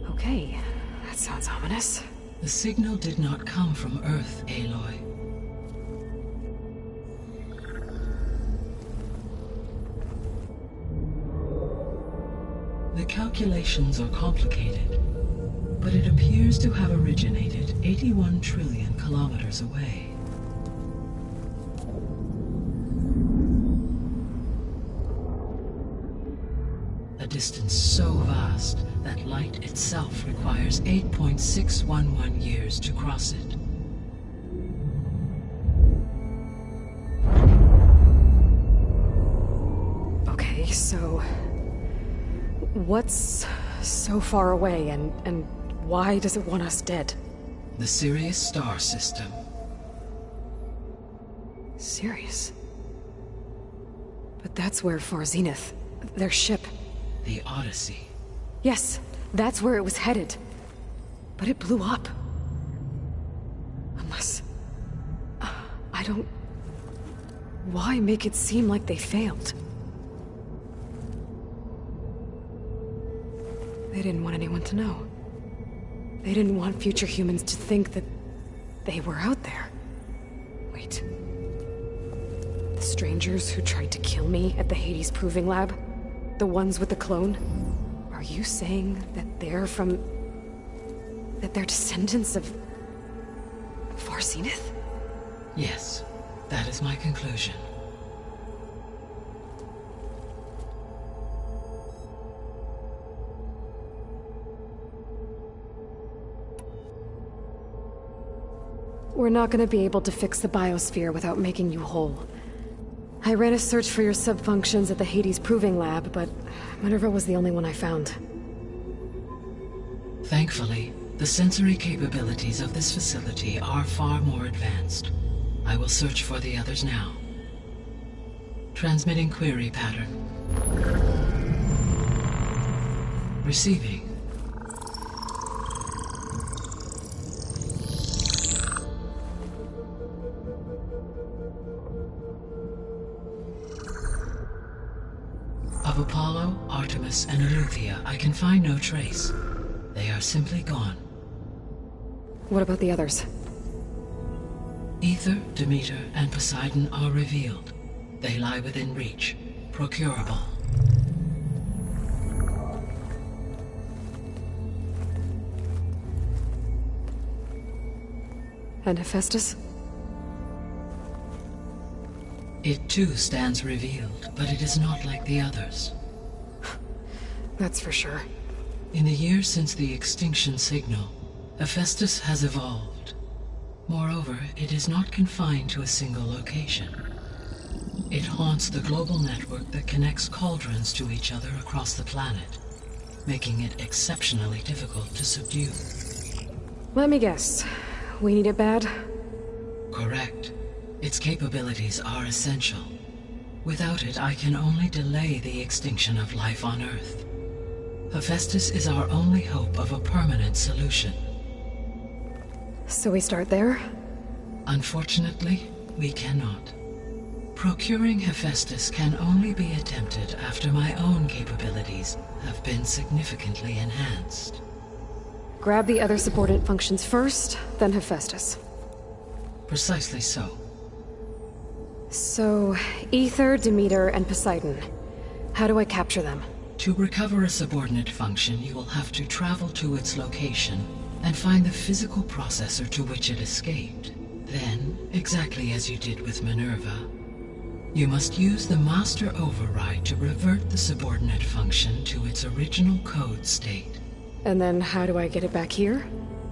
Okay, that sounds ominous. The signal did not come from Earth, Aloy. The calculations are complicated, but it appears to have originated 81 trillion kilometers away. A distance so vast that light itself requires 8.611 years to cross it. Okay, so what's so far away and why does it want us dead? The Sirius star system. Serious? But that's where Far Zenith, their ship... The Odyssey. Yes, that's where it was headed. But it blew up. Unless... I don't... Why make it seem like they failed? They didn't want anyone to know. They didn't want future humans to think that they were out there. Wait. The strangers who tried to kill me at the Hades Proving Lab? The ones with the clone? Are you saying that they're from... that they're descendants of... Far Zenith? Yes, that is my conclusion. We're not gonna be able to fix the biosphere without making you whole. I ran a search for your sub-functions at the Hades Proving Lab, but Minerva was the only one I found. Thankfully, the sensory capabilities of this facility are far more advanced. I will search for the others now. Transmitting query pattern. Receiving. Of Apollo, Artemis, and Eleuthia, I can find no trace. They are simply gone. What about the others? Aether, Demeter, and Poseidon are revealed. They lie within reach, procurable. And Hephaestus? It too stands revealed, but it is not like the others. That's for sure. In the years since the extinction signal, Hephaestus has evolved. Moreover, it is not confined to a single location. It haunts the global network that connects cauldrons to each other across the planet, making it exceptionally difficult to subdue. Let me guess. We need it bad? Correct. Its capabilities are essential. Without it, I can only delay the extinction of life on Earth. Hephaestus is our only hope of a permanent solution. So we start there? Unfortunately, we cannot. Procuring Hephaestus can only be attempted after my own capabilities have been significantly enhanced. Grab the other subordinate functions first, then Hephaestus. Precisely so. So, Aether, Demeter, and Poseidon. How do I capture them? To recover a subordinate function, you will have to travel to its location and find the physical processor to which it escaped. Then, exactly as you did with Minerva, you must use the master override to revert the subordinate function to its original code state. And then how do I get it back here?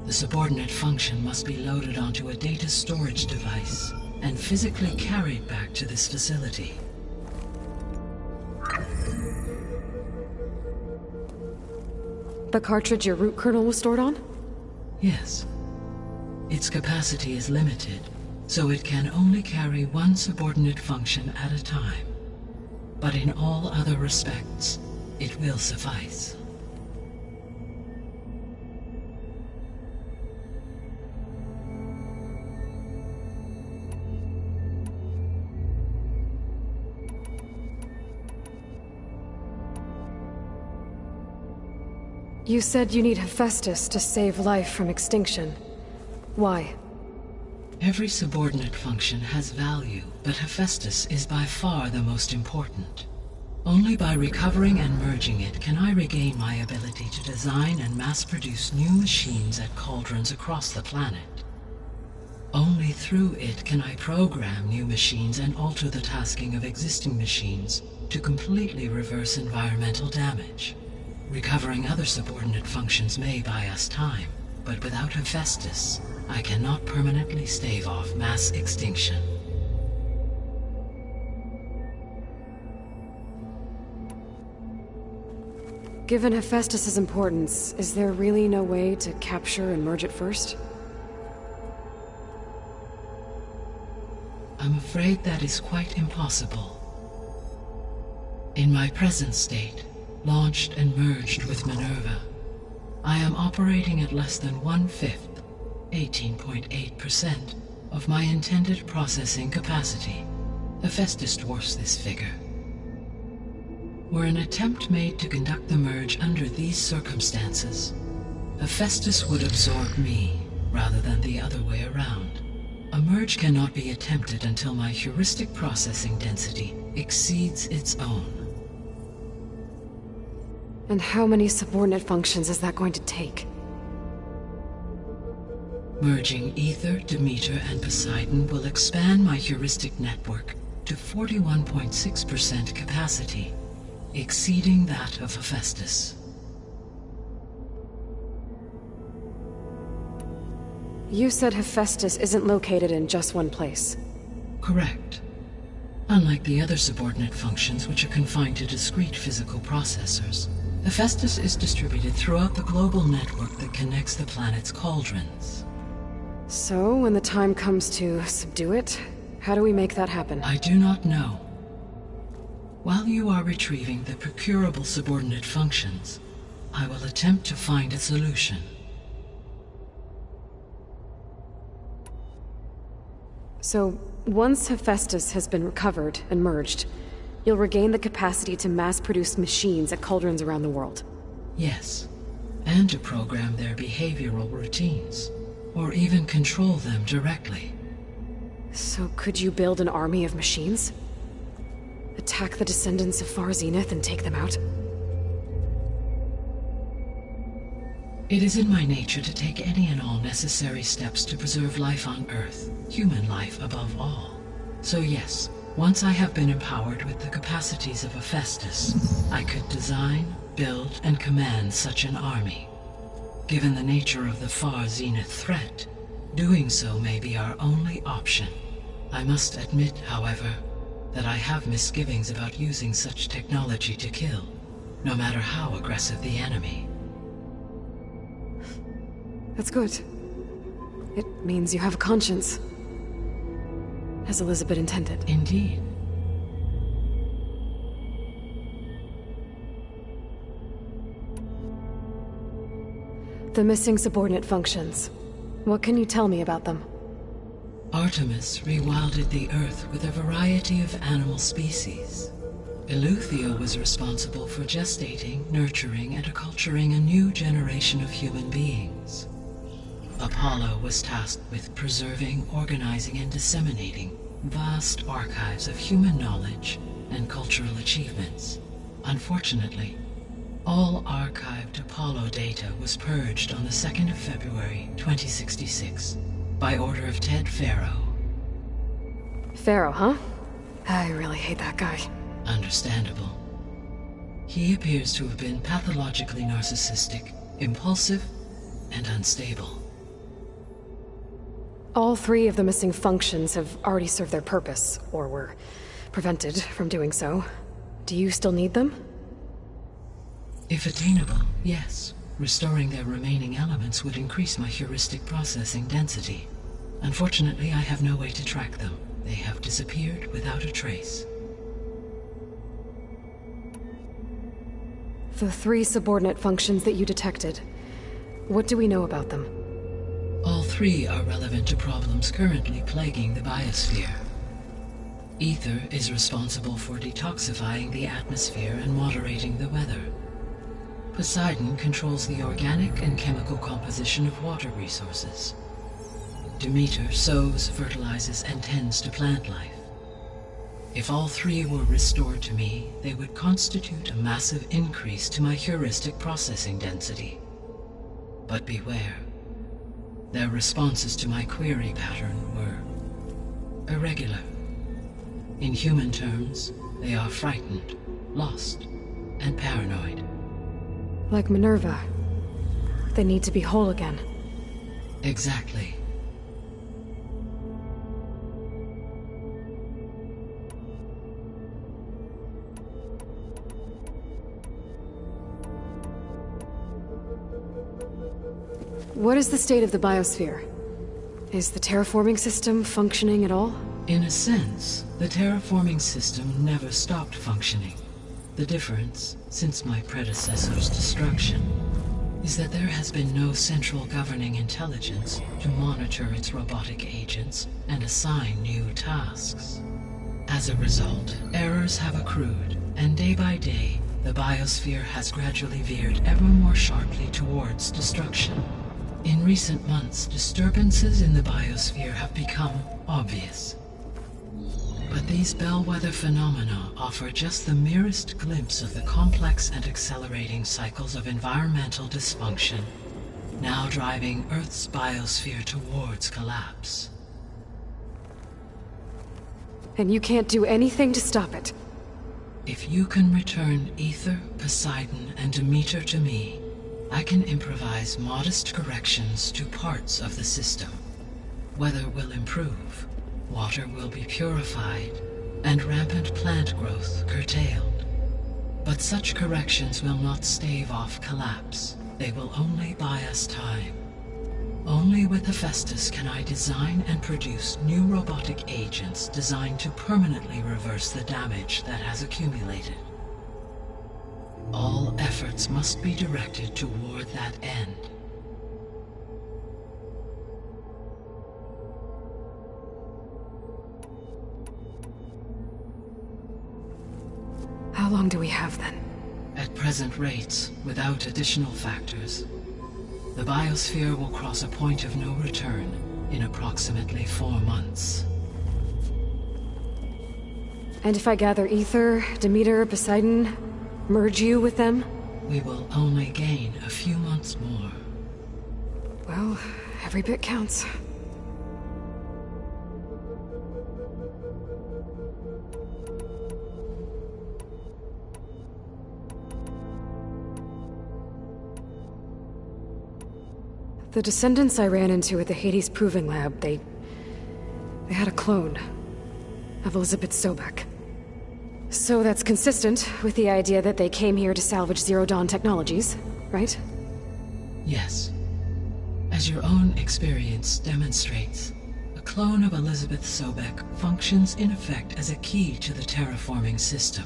The subordinate function must be loaded onto a data storage device and physically carried back to this facility. The cartridge your root kernel was stored on? Yes. Its capacity is limited, so it can only carry one subordinate function at a time. But in all other respects, it will suffice. You said you need Hephaestus to save life from extinction. Why? Every subordinate function has value, but Hephaestus is by far the most important. Only by recovering and merging it can I regain my ability to design and mass-produce new machines at cauldrons across the planet. Only through it can I program new machines and alter the tasking of existing machines to completely reverse environmental damage. Recovering other subordinate functions may buy us time, but without Hephaestus, I cannot permanently stave off mass extinction. Given Hephaestus's importance, is there really no way to capture and merge it first? I'm afraid that is quite impossible. In my present state, launched and merged with Minerva, I am operating at less than 1/5, 18.8%, of my intended processing capacity. Hephaestus dwarfs this figure. Were an attempt made to conduct the merge under these circumstances, Hephaestus would absorb me, rather than the other way around. A merge cannot be attempted until my heuristic processing density exceeds its own. And how many subordinate functions is that going to take? Merging Ether, Demeter, and Poseidon will expand my heuristic network to 41.6% capacity, exceeding that of Hephaestus. You said Hephaestus isn't located in just one place. Correct. Unlike the other subordinate functions, which are confined to discrete physical processors, Hephaestus is distributed throughout the global network that connects the planet's cauldrons. So, when the time comes to subdue it, how do we make that happen? I do not know. While you are retrieving the procurable subordinate functions, I will attempt to find a solution. So, once Hephaestus has been recovered and merged, you'll regain the capacity to mass-produce machines at cauldrons around the world. Yes, and to program their behavioral routines, or even control them directly. So could you build an army of machines? Attack the descendants of Far Zenith and take them out? It is in my nature to take any and all necessary steps to preserve life on Earth, human life above all. So yes, once I have been empowered with the capacities of Hephaestus, I could design, build, and command such an army. Given the nature of the Far Zenith threat, doing so may be our only option. I must admit, however, that I have misgivings about using such technology to kill, no matter how aggressive the enemy. That's good. It means you have a conscience. As Elizabeth intended. Indeed. The missing subordinate functions. What can you tell me about them? Artemis rewilded the Earth with a variety of animal species. Eleuthia was responsible for gestating, nurturing, and acculturating a new generation of human beings. Apollo was tasked with preserving, organizing, and disseminating vast archives of human knowledge and cultural achievements. Unfortunately, all archived Apollo data was purged on the 2nd of February, 2066, by order of Ted Faro. Faro, huh? I really hate that guy. Understandable. He appears to have been pathologically narcissistic, impulsive, and unstable. All three of the missing functions have already served their purpose, or were prevented from doing so. Do you still need them? If attainable, yes. Restoring their remaining elements would increase my heuristic processing density. Unfortunately, I have no way to track them. They have disappeared without a trace. The three subordinate functions that you detected. What do we know about them? All three are relevant to problems currently plaguing the biosphere. Ether is responsible for detoxifying the atmosphere and moderating the weather. Poseidon controls the organic and chemical composition of water resources. Demeter sows, fertilizes, and tends to plant life. If all three were restored to me, they would constitute a massive increase to my heuristic processing density. But beware. Their responses to my query pattern were irregular. In human terms, they are frightened, lost, and paranoid. Like Minerva. They need to be whole again. Exactly. What is the state of the biosphere? Is the terraforming system functioning at all? In a sense, the terraforming system never stopped functioning. The difference, since my predecessor's destruction, is that there has been no central governing intelligence to monitor its robotic agents and assign new tasks. As a result, errors have accrued, and day by day, the biosphere has gradually veered ever more sharply towards destruction. In recent months, disturbances in the biosphere have become obvious. But these bellwether phenomena offer just the merest glimpse of the complex and accelerating cycles of environmental dysfunction, now driving Earth's biosphere towards collapse. And you can't do anything to stop it? If you can return Ether, Poseidon, and Demeter to me, I can improvise modest corrections to parts of the system. Weather will improve, water will be purified, and rampant plant growth curtailed. But such corrections will not stave off collapse. They will only buy us time. Only with Hephaestus can I design and produce new robotic agents designed to permanently reverse the damage that has accumulated. All efforts must be directed toward that end. How long do we have then? At present rates, without additional factors, the biosphere will cross a point of no return in approximately 4 months. And if I gather Ether, Demeter, Poseidon, merge you with them? We will only gain a few months more. Well, every bit counts. The descendants I ran into at the Hades Proving Lab, they had a clone of Elizabeth Sobek. So that's consistent with the idea that they came here to salvage Zero Dawn technologies, right? Yes. As your own experience demonstrates, a clone of Elizabeth Sobek functions in effect as a key to the terraforming system.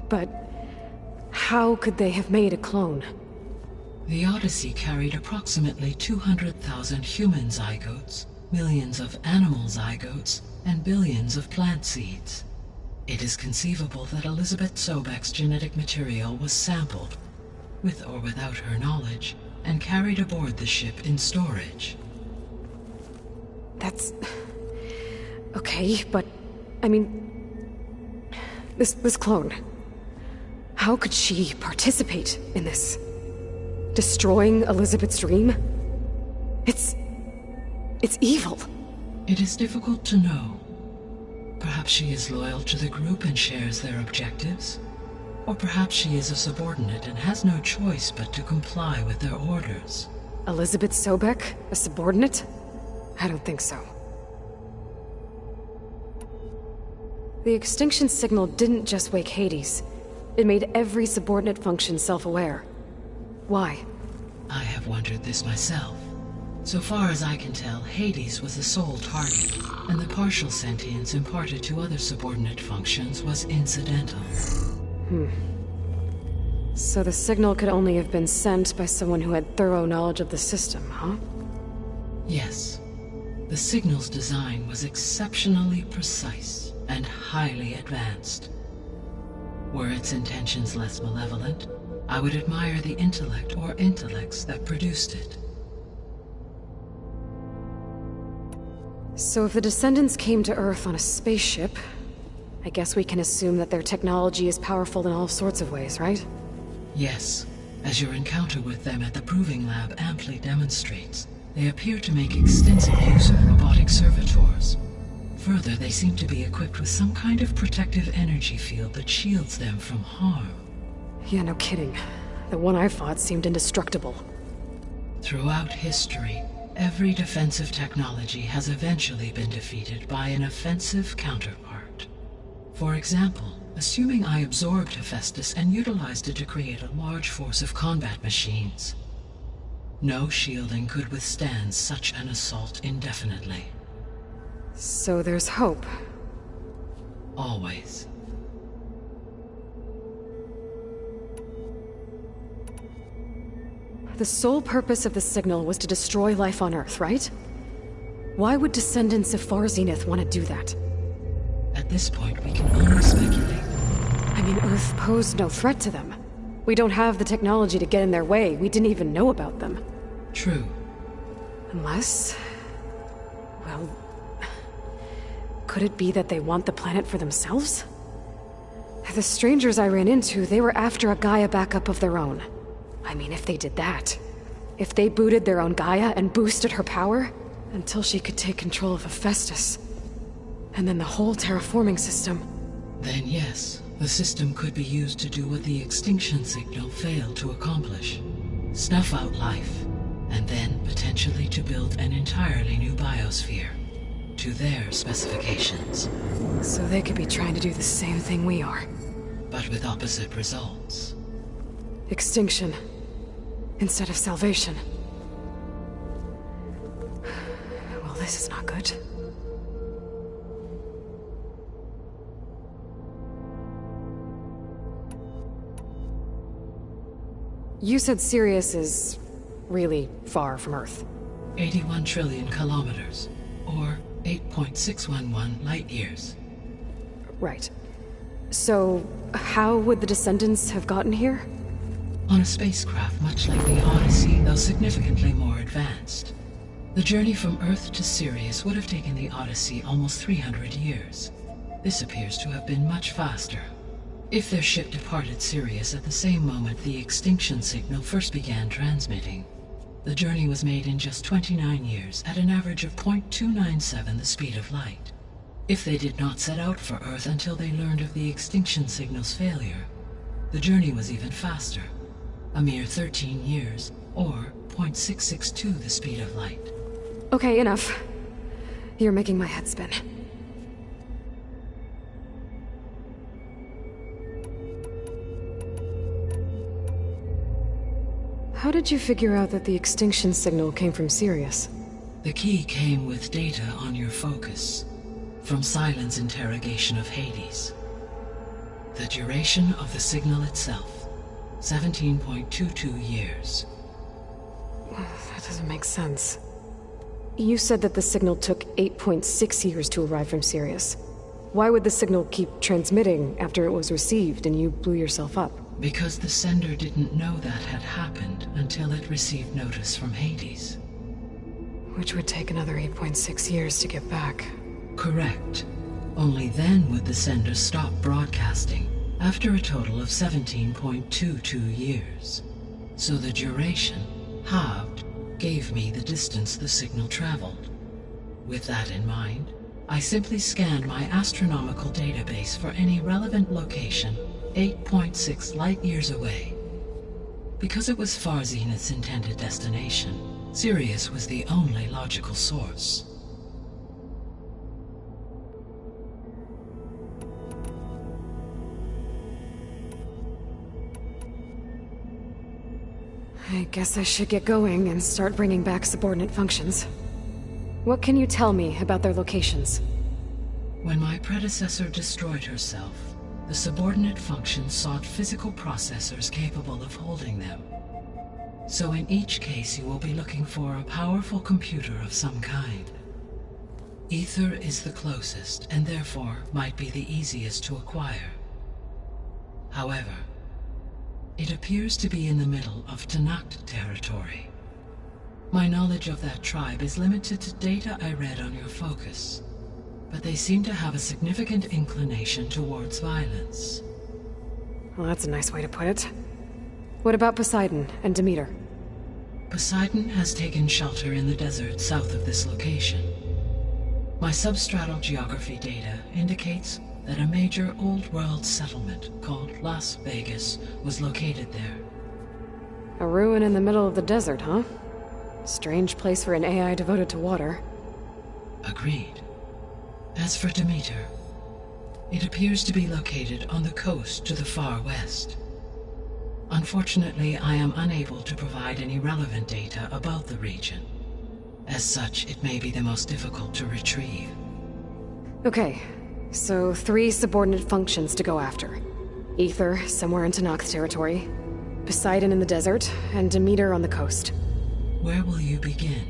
But how could they have made a clone? The Odyssey carried approximately 200,000 human zygotes, millions of animal zygotes, and billions of plant seeds. It is conceivable that Elizabeth Sobek's genetic material was sampled, with or without her knowledge, and carried aboard the ship in storage. That's... okay, but... I mean... This clone... How could she participate in this? Destroying Elizabeth's dream? It's evil. It is difficult to know. Perhaps she is loyal to the group and shares their objectives. Or perhaps she is a subordinate and has no choice but to comply with their orders. Elizabeth Sobek? A subordinate? I don't think so. The extinction signal didn't just wake Hades. It made every subordinate function self-aware. Why? I have wondered this myself. So far as I can tell, Hades was the sole target, and the partial sentience imparted to other subordinate functions was incidental. So the signal could only have been sent by someone who had thorough knowledge of the system, huh? Yes. The signal's design was exceptionally precise and highly advanced. Were its intentions less malevolent, I would admire the intellect or intellects that produced it. So if the descendants came to Earth on a spaceship, I guess we can assume that their technology is powerful in all sorts of ways, right? Yes. As your encounter with them at the Proving Lab amply demonstrates, they appear to make extensive use of robotic servitors. Further, they seem to be equipped with some kind of protective energy field that shields them from harm. Yeah, no kidding. The one I fought seemed indestructible. Throughout history, every defensive technology has eventually been defeated by an offensive counterpart. For example, assuming I absorbed Hephaestus and utilized it to create a large force of combat machines. No shielding could withstand such an assault indefinitely. So there's hope. Always. The sole purpose of the signal was to destroy life on Earth, right? Why would descendants of Far Zenith want to do that? At this point, we can only speculate. I mean, Earth posed no threat to them. We don't have the technology to get in their way. We didn't even know about them. True. Unless... well... could it be that they want the planet for themselves? The strangers I ran into, they were after a Gaia backup of their own. I mean, if they did that... if they booted their own Gaia and boosted her power... until she could take control of Hephaestus. And then the whole terraforming system. Then yes, the system could be used to do what the extinction signal failed to accomplish. Snuff out life, and then potentially to build an entirely new biosphere. To their specifications. So they could be trying to do the same thing we are. But with opposite results. Extinction. Instead of salvation. Well, this is not good. You said Sirius is really far from Earth. 81 trillion kilometers, or 8.611 light years. Right. So, how would the descendants have gotten here? On a spacecraft much like the Odyssey, though significantly more advanced. The journey from Earth to Sirius would have taken the Odyssey almost 300 years. This appears to have been much faster. If their ship departed Sirius at the same moment the extinction signal first began transmitting, the journey was made in just 29 years at an average of 0.297 the speed of light. If they did not set out for Earth until they learned of the extinction signal's failure, the journey was even faster, a mere 13 years, or 0.662 the speed of light. Okay, enough. You're making my head spin. How did you figure out that the extinction signal came from Sirius? The key came with data on your focus, from Silent's interrogation of Hades. The duration of the signal itself, 17.22 years. That doesn't make sense. You said that the signal took 8.6 years to arrive from Sirius. Why would the signal keep transmitting after it was received and you blew yourself up? Because the sender didn't know that had happened until it received notice from Hades. Which would take another 8.6 years to get back. Correct. Only then would the sender stop broadcasting, after a total of 17.22 years. So the duration, halved, gave me the distance the signal traveled. With that in mind, I simply scanned my astronomical database for any relevant location 8.6 light-years away. Because it was Far Zenith's intended destination, Sirius was the only logical source. I guess I should get going and start bringing back subordinate functions. What can you tell me about their locations? When my predecessor destroyed herself, the subordinate functions sought physical processors capable of holding them. So in each case you will be looking for a powerful computer of some kind. Ether is the closest, and therefore might be the easiest to acquire. However, it appears to be in the middle of Tanakh territory. My knowledge of that tribe is limited to data I read on your focus, but they seem to have a significant inclination towards violence. Well, that's a nice way to put it. What about Poseidon and Demeter? Poseidon has taken shelter in the desert south of this location. My substratal geography data indicates that a major old-world settlement called Las Vegas was located there. A ruin in the middle of the desert, huh? Strange place for an AI devoted to water. Agreed. As for Demeter, it appears to be located on the coast to the far west. Unfortunately, I am unable to provide any relevant data about the region. As such, it may be the most difficult to retrieve. Okay, so 3 subordinate functions to go after. Aether, somewhere in Tenakth's territory. Poseidon in the desert, and Demeter on the coast. Where will you begin?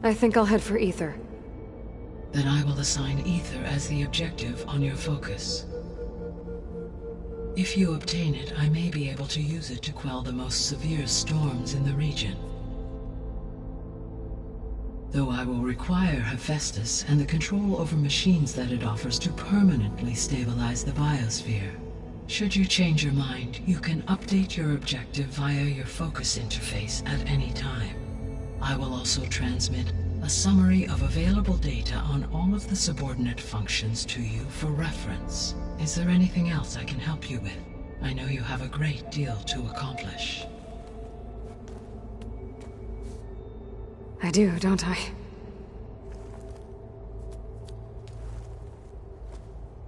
I think I'll head for Aether. Then I will assign Aether as the objective on your focus. If you obtain it, I may be able to use it to quell the most severe storms in the region. Though I will require Hephaestus and the control over machines that it offers to permanently stabilize the biosphere. Should you change your mind, you can update your objective via your focus interface at any time. I will also transmit a summary of available data on all of the subordinate functions to you for reference. Is there anything else I can help you with? I know you have a great deal to accomplish. I do, don't I?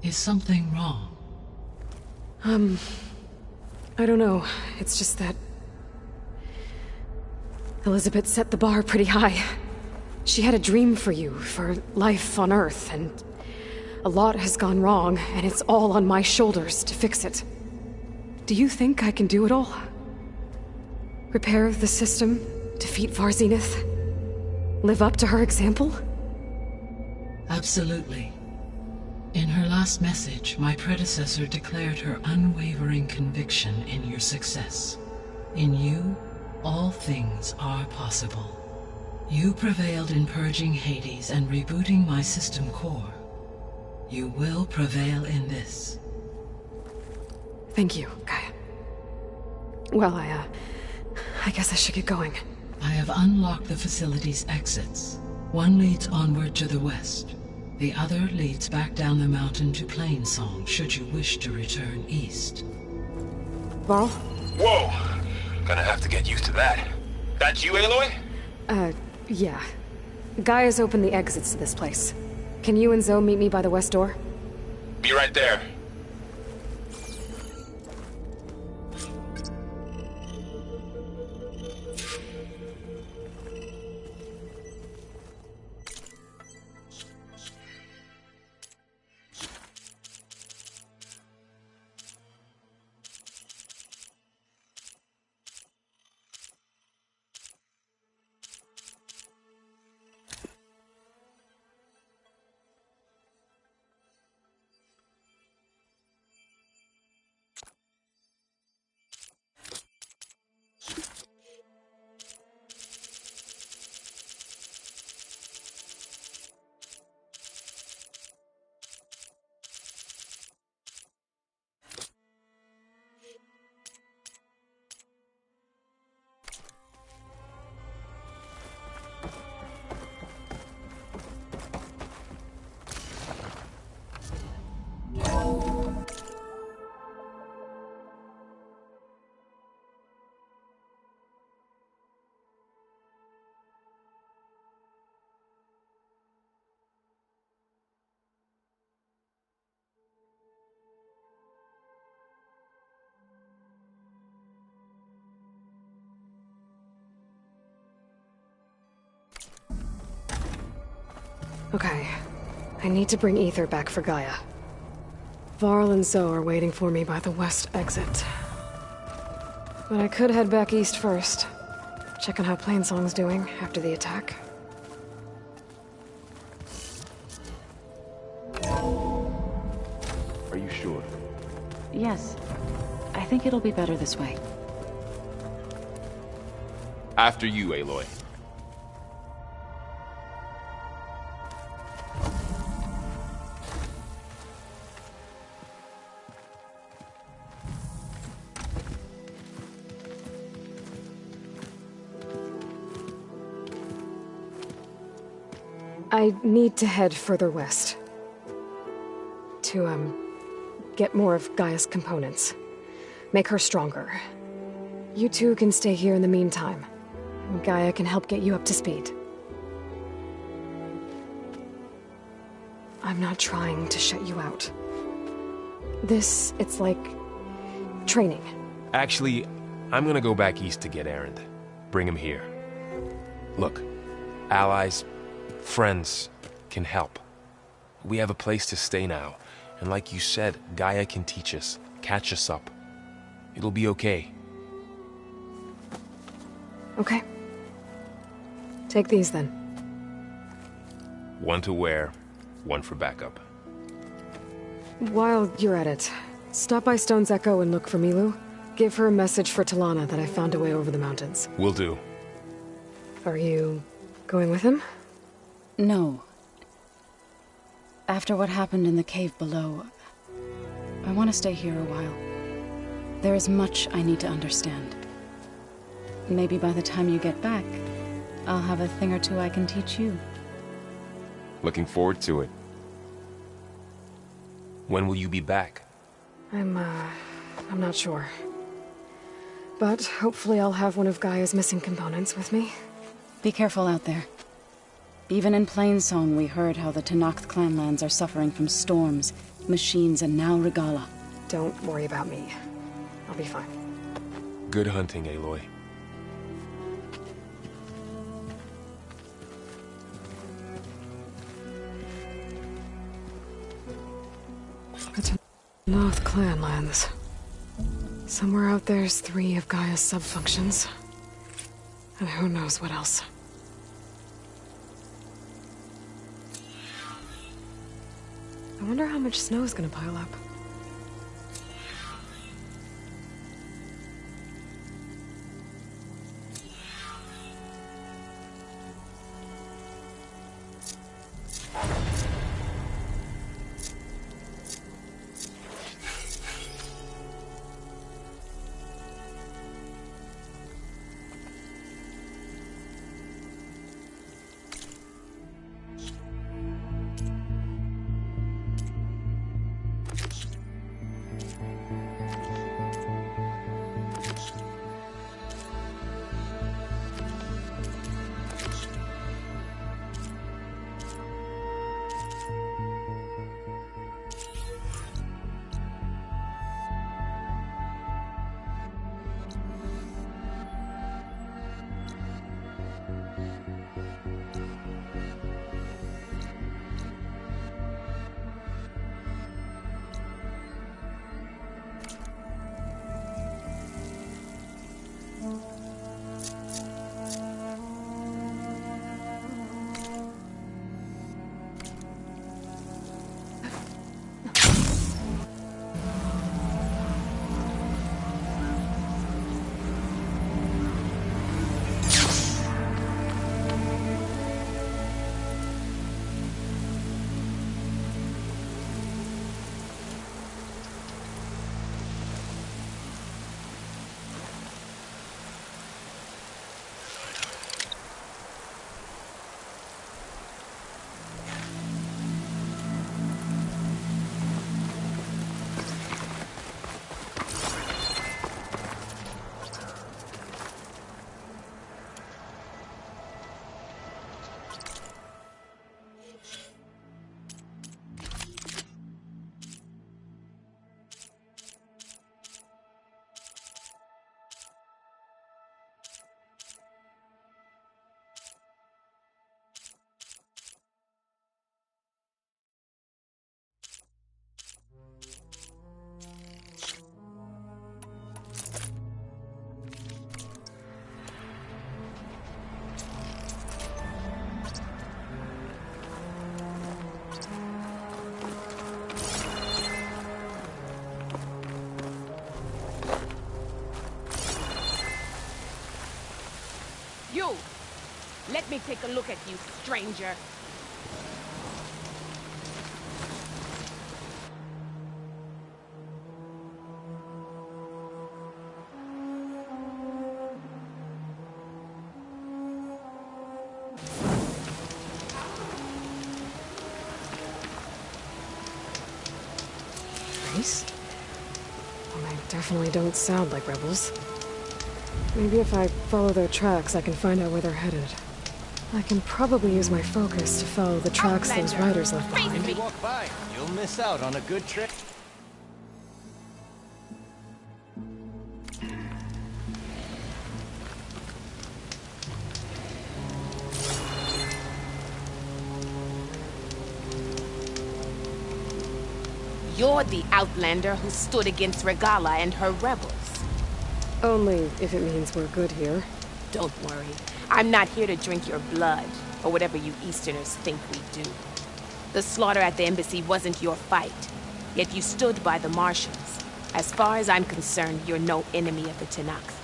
Is something wrong? I don't know. It's just that Elizabeth set the bar pretty high. She had a dream for you, for life on Earth, and a lot has gone wrong, and it's all on my shoulders to fix it. Do you think I can do it all? Repair the system, defeat Varzenith, live up to her example? Absolutely. In her last message, my predecessor declared her unwavering conviction in your success. In you, all things are possible. You prevailed in purging Hades and rebooting my system core. You will prevail in this. Thank you, Gaia. Well, I guess I should get going. I have unlocked the facility's exits. One leads onward to the west. The other leads back down the mountain to Plainsong, should you wish to return east. Varl? Whoa! Gonna have to get used to that. That's you, Aloy? Yeah. Gaia's opened the exits to this place. Can you and Zoe meet me by the west door? Be right there. Okay. I need to bring Aether back for Gaia. Varl and Zoe are waiting for me by the west exit. But I could head back east first. Check on how Plainsong's doing after the attack. Are you sure? Yes. I think it'll be better this way. After you, Aloy. I need to head further west. To, get more of Gaia's components. Make her stronger. You two can stay here in the meantime. Gaia can help get you up to speed. I'm not trying to shut you out. It's like training. Actually, I'm gonna go back east to get Erend. Bring him here. Look, allies, friends can help. We have a place to stay now, and like you said, Gaia can teach us, catch us up. It'll be okay. Okay. Take these then. One to wear, one for backup. While you're at it, stop by Stone's Echo and look for Milu. Give her a message for Talana that I found a way over the mountains. Will do. Are you going with him? No. After what happened in the cave below, I want to stay here a while. There is much I need to understand. Maybe by the time you get back, I'll have a thing or two I can teach you. Looking forward to it. When will you be back? I'm not sure. But hopefully I'll have one of Gaia's missing components with me. Be careful out there. Even in Plainsong, we heard how the Tenakth clanlands are suffering from storms, machines, and now Regala. Don't worry about me. I'll be fine. Good hunting, Aloy. The Tenakth clanlands. Somewhere out there's 3 of Gaia's sub-functions. And who knows what else. I wonder how much snow is gonna pile up. You! Let me take a look at you, stranger. Priest? Well, they definitely don't sound like rebels. Maybe if I follow their tracks, I can find out where they're headed. I can probably use my focus to follow the tracks those riders left behind. If you walk by, you'll miss out on a good trip. You're the outlander who stood against Regala and her rebels. Only if it means we're good here. Don't worry. I'm not here to drink your blood, or whatever you Easterners think we do. The slaughter at the embassy wasn't your fight, yet you stood by the Martians. As far as I'm concerned, you're no enemy of the Tenakth.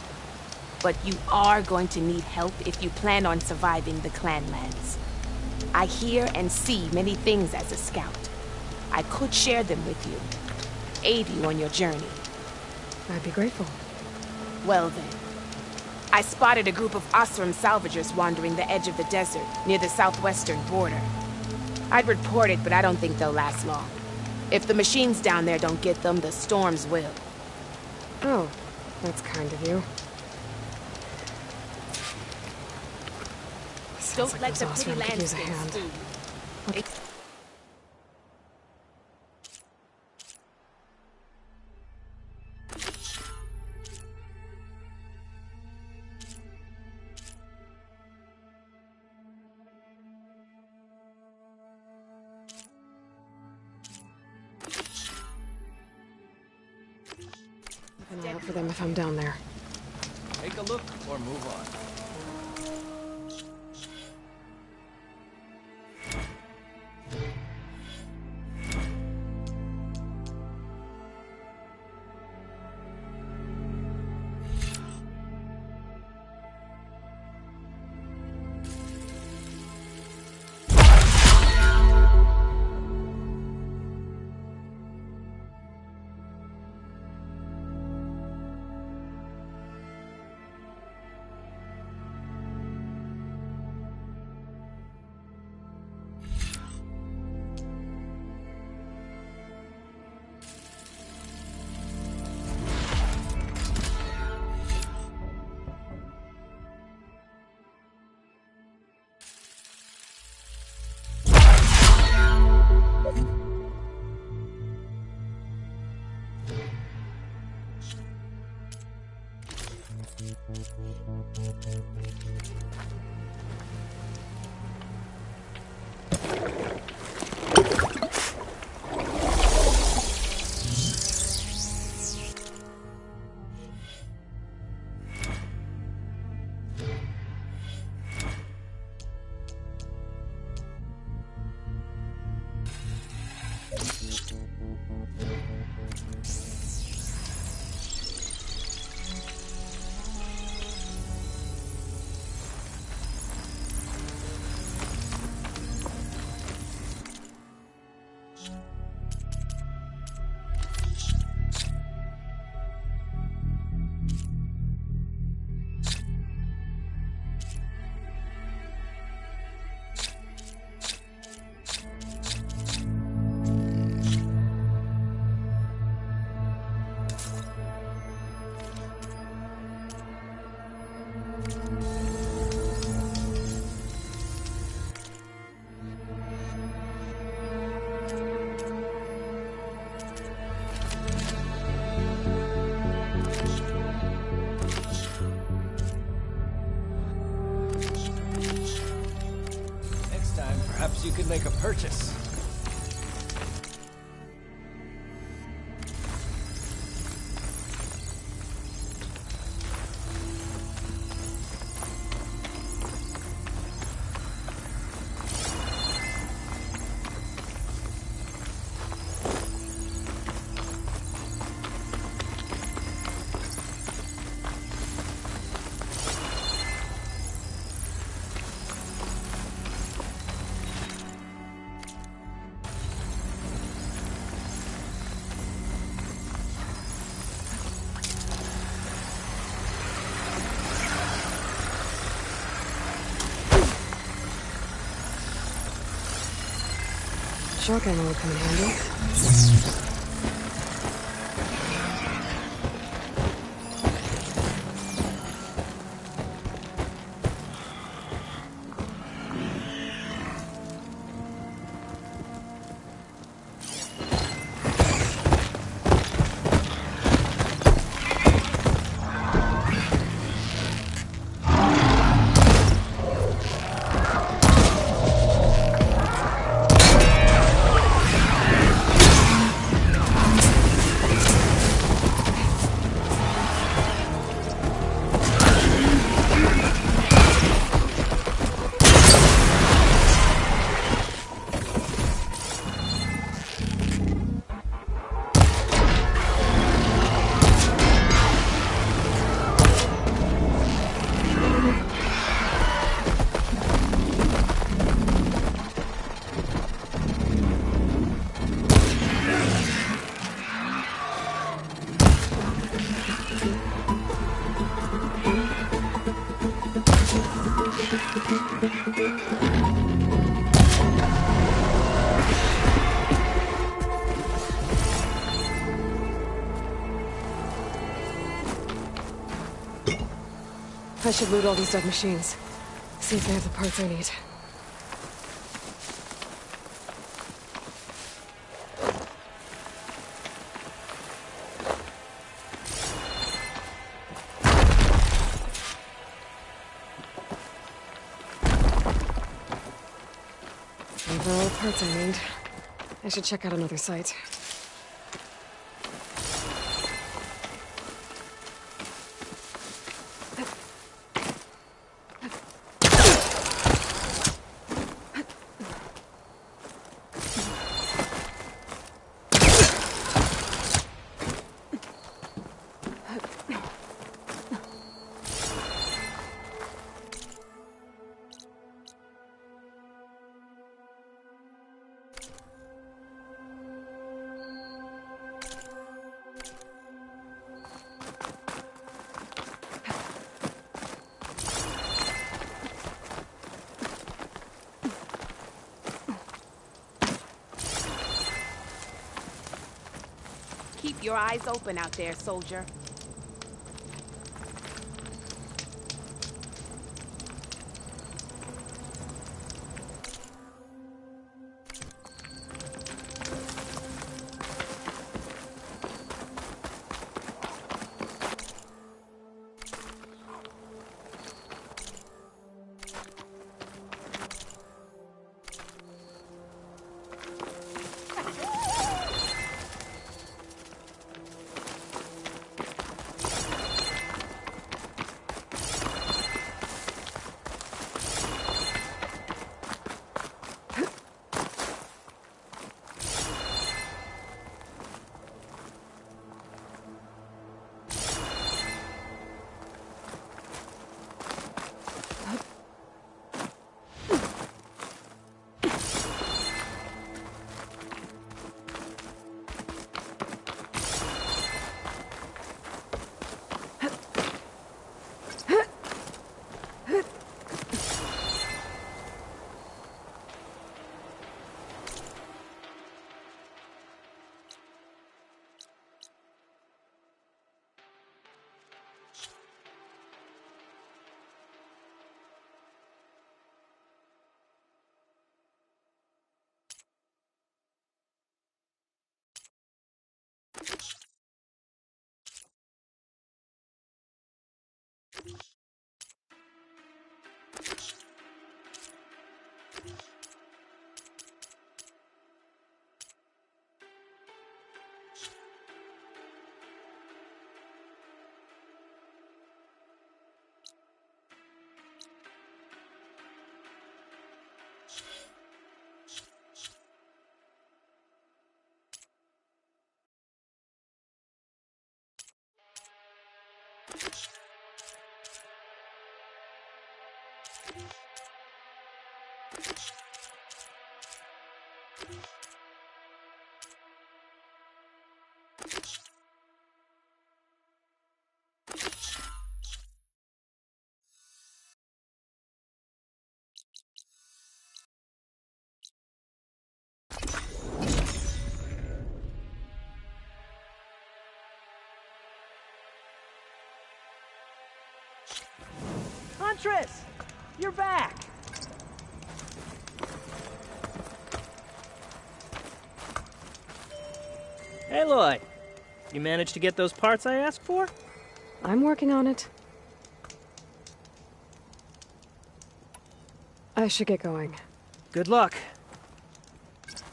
But you are going to need help if you plan on surviving the clanlands. I hear and see many things as a scout. I could share them with you, aid you on your journey. I'd be grateful. Well then. I spotted a group of Osram salvagers wandering the edge of the desert, near the southwestern border. I'd report it, but I don't think they'll last long. If the machines down there don't get them, the storms will. Oh, that's kind of you. Don't let the pretty landscapes fool you. An eye out for them if I'm down there. Take a look or move on. Perhaps you could make a purchase. Shotgun will come in handy. I should loot all these dead machines. See if they have the parts I need. These are all the parts I need. I should check out another site. Keep your eyes open out there, soldier. Huntress! You're back! Aloy, you managed to get those parts I asked for? I'm working on it. I should get going. Good luck.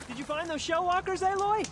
Did you find those shell walkers, Aloy?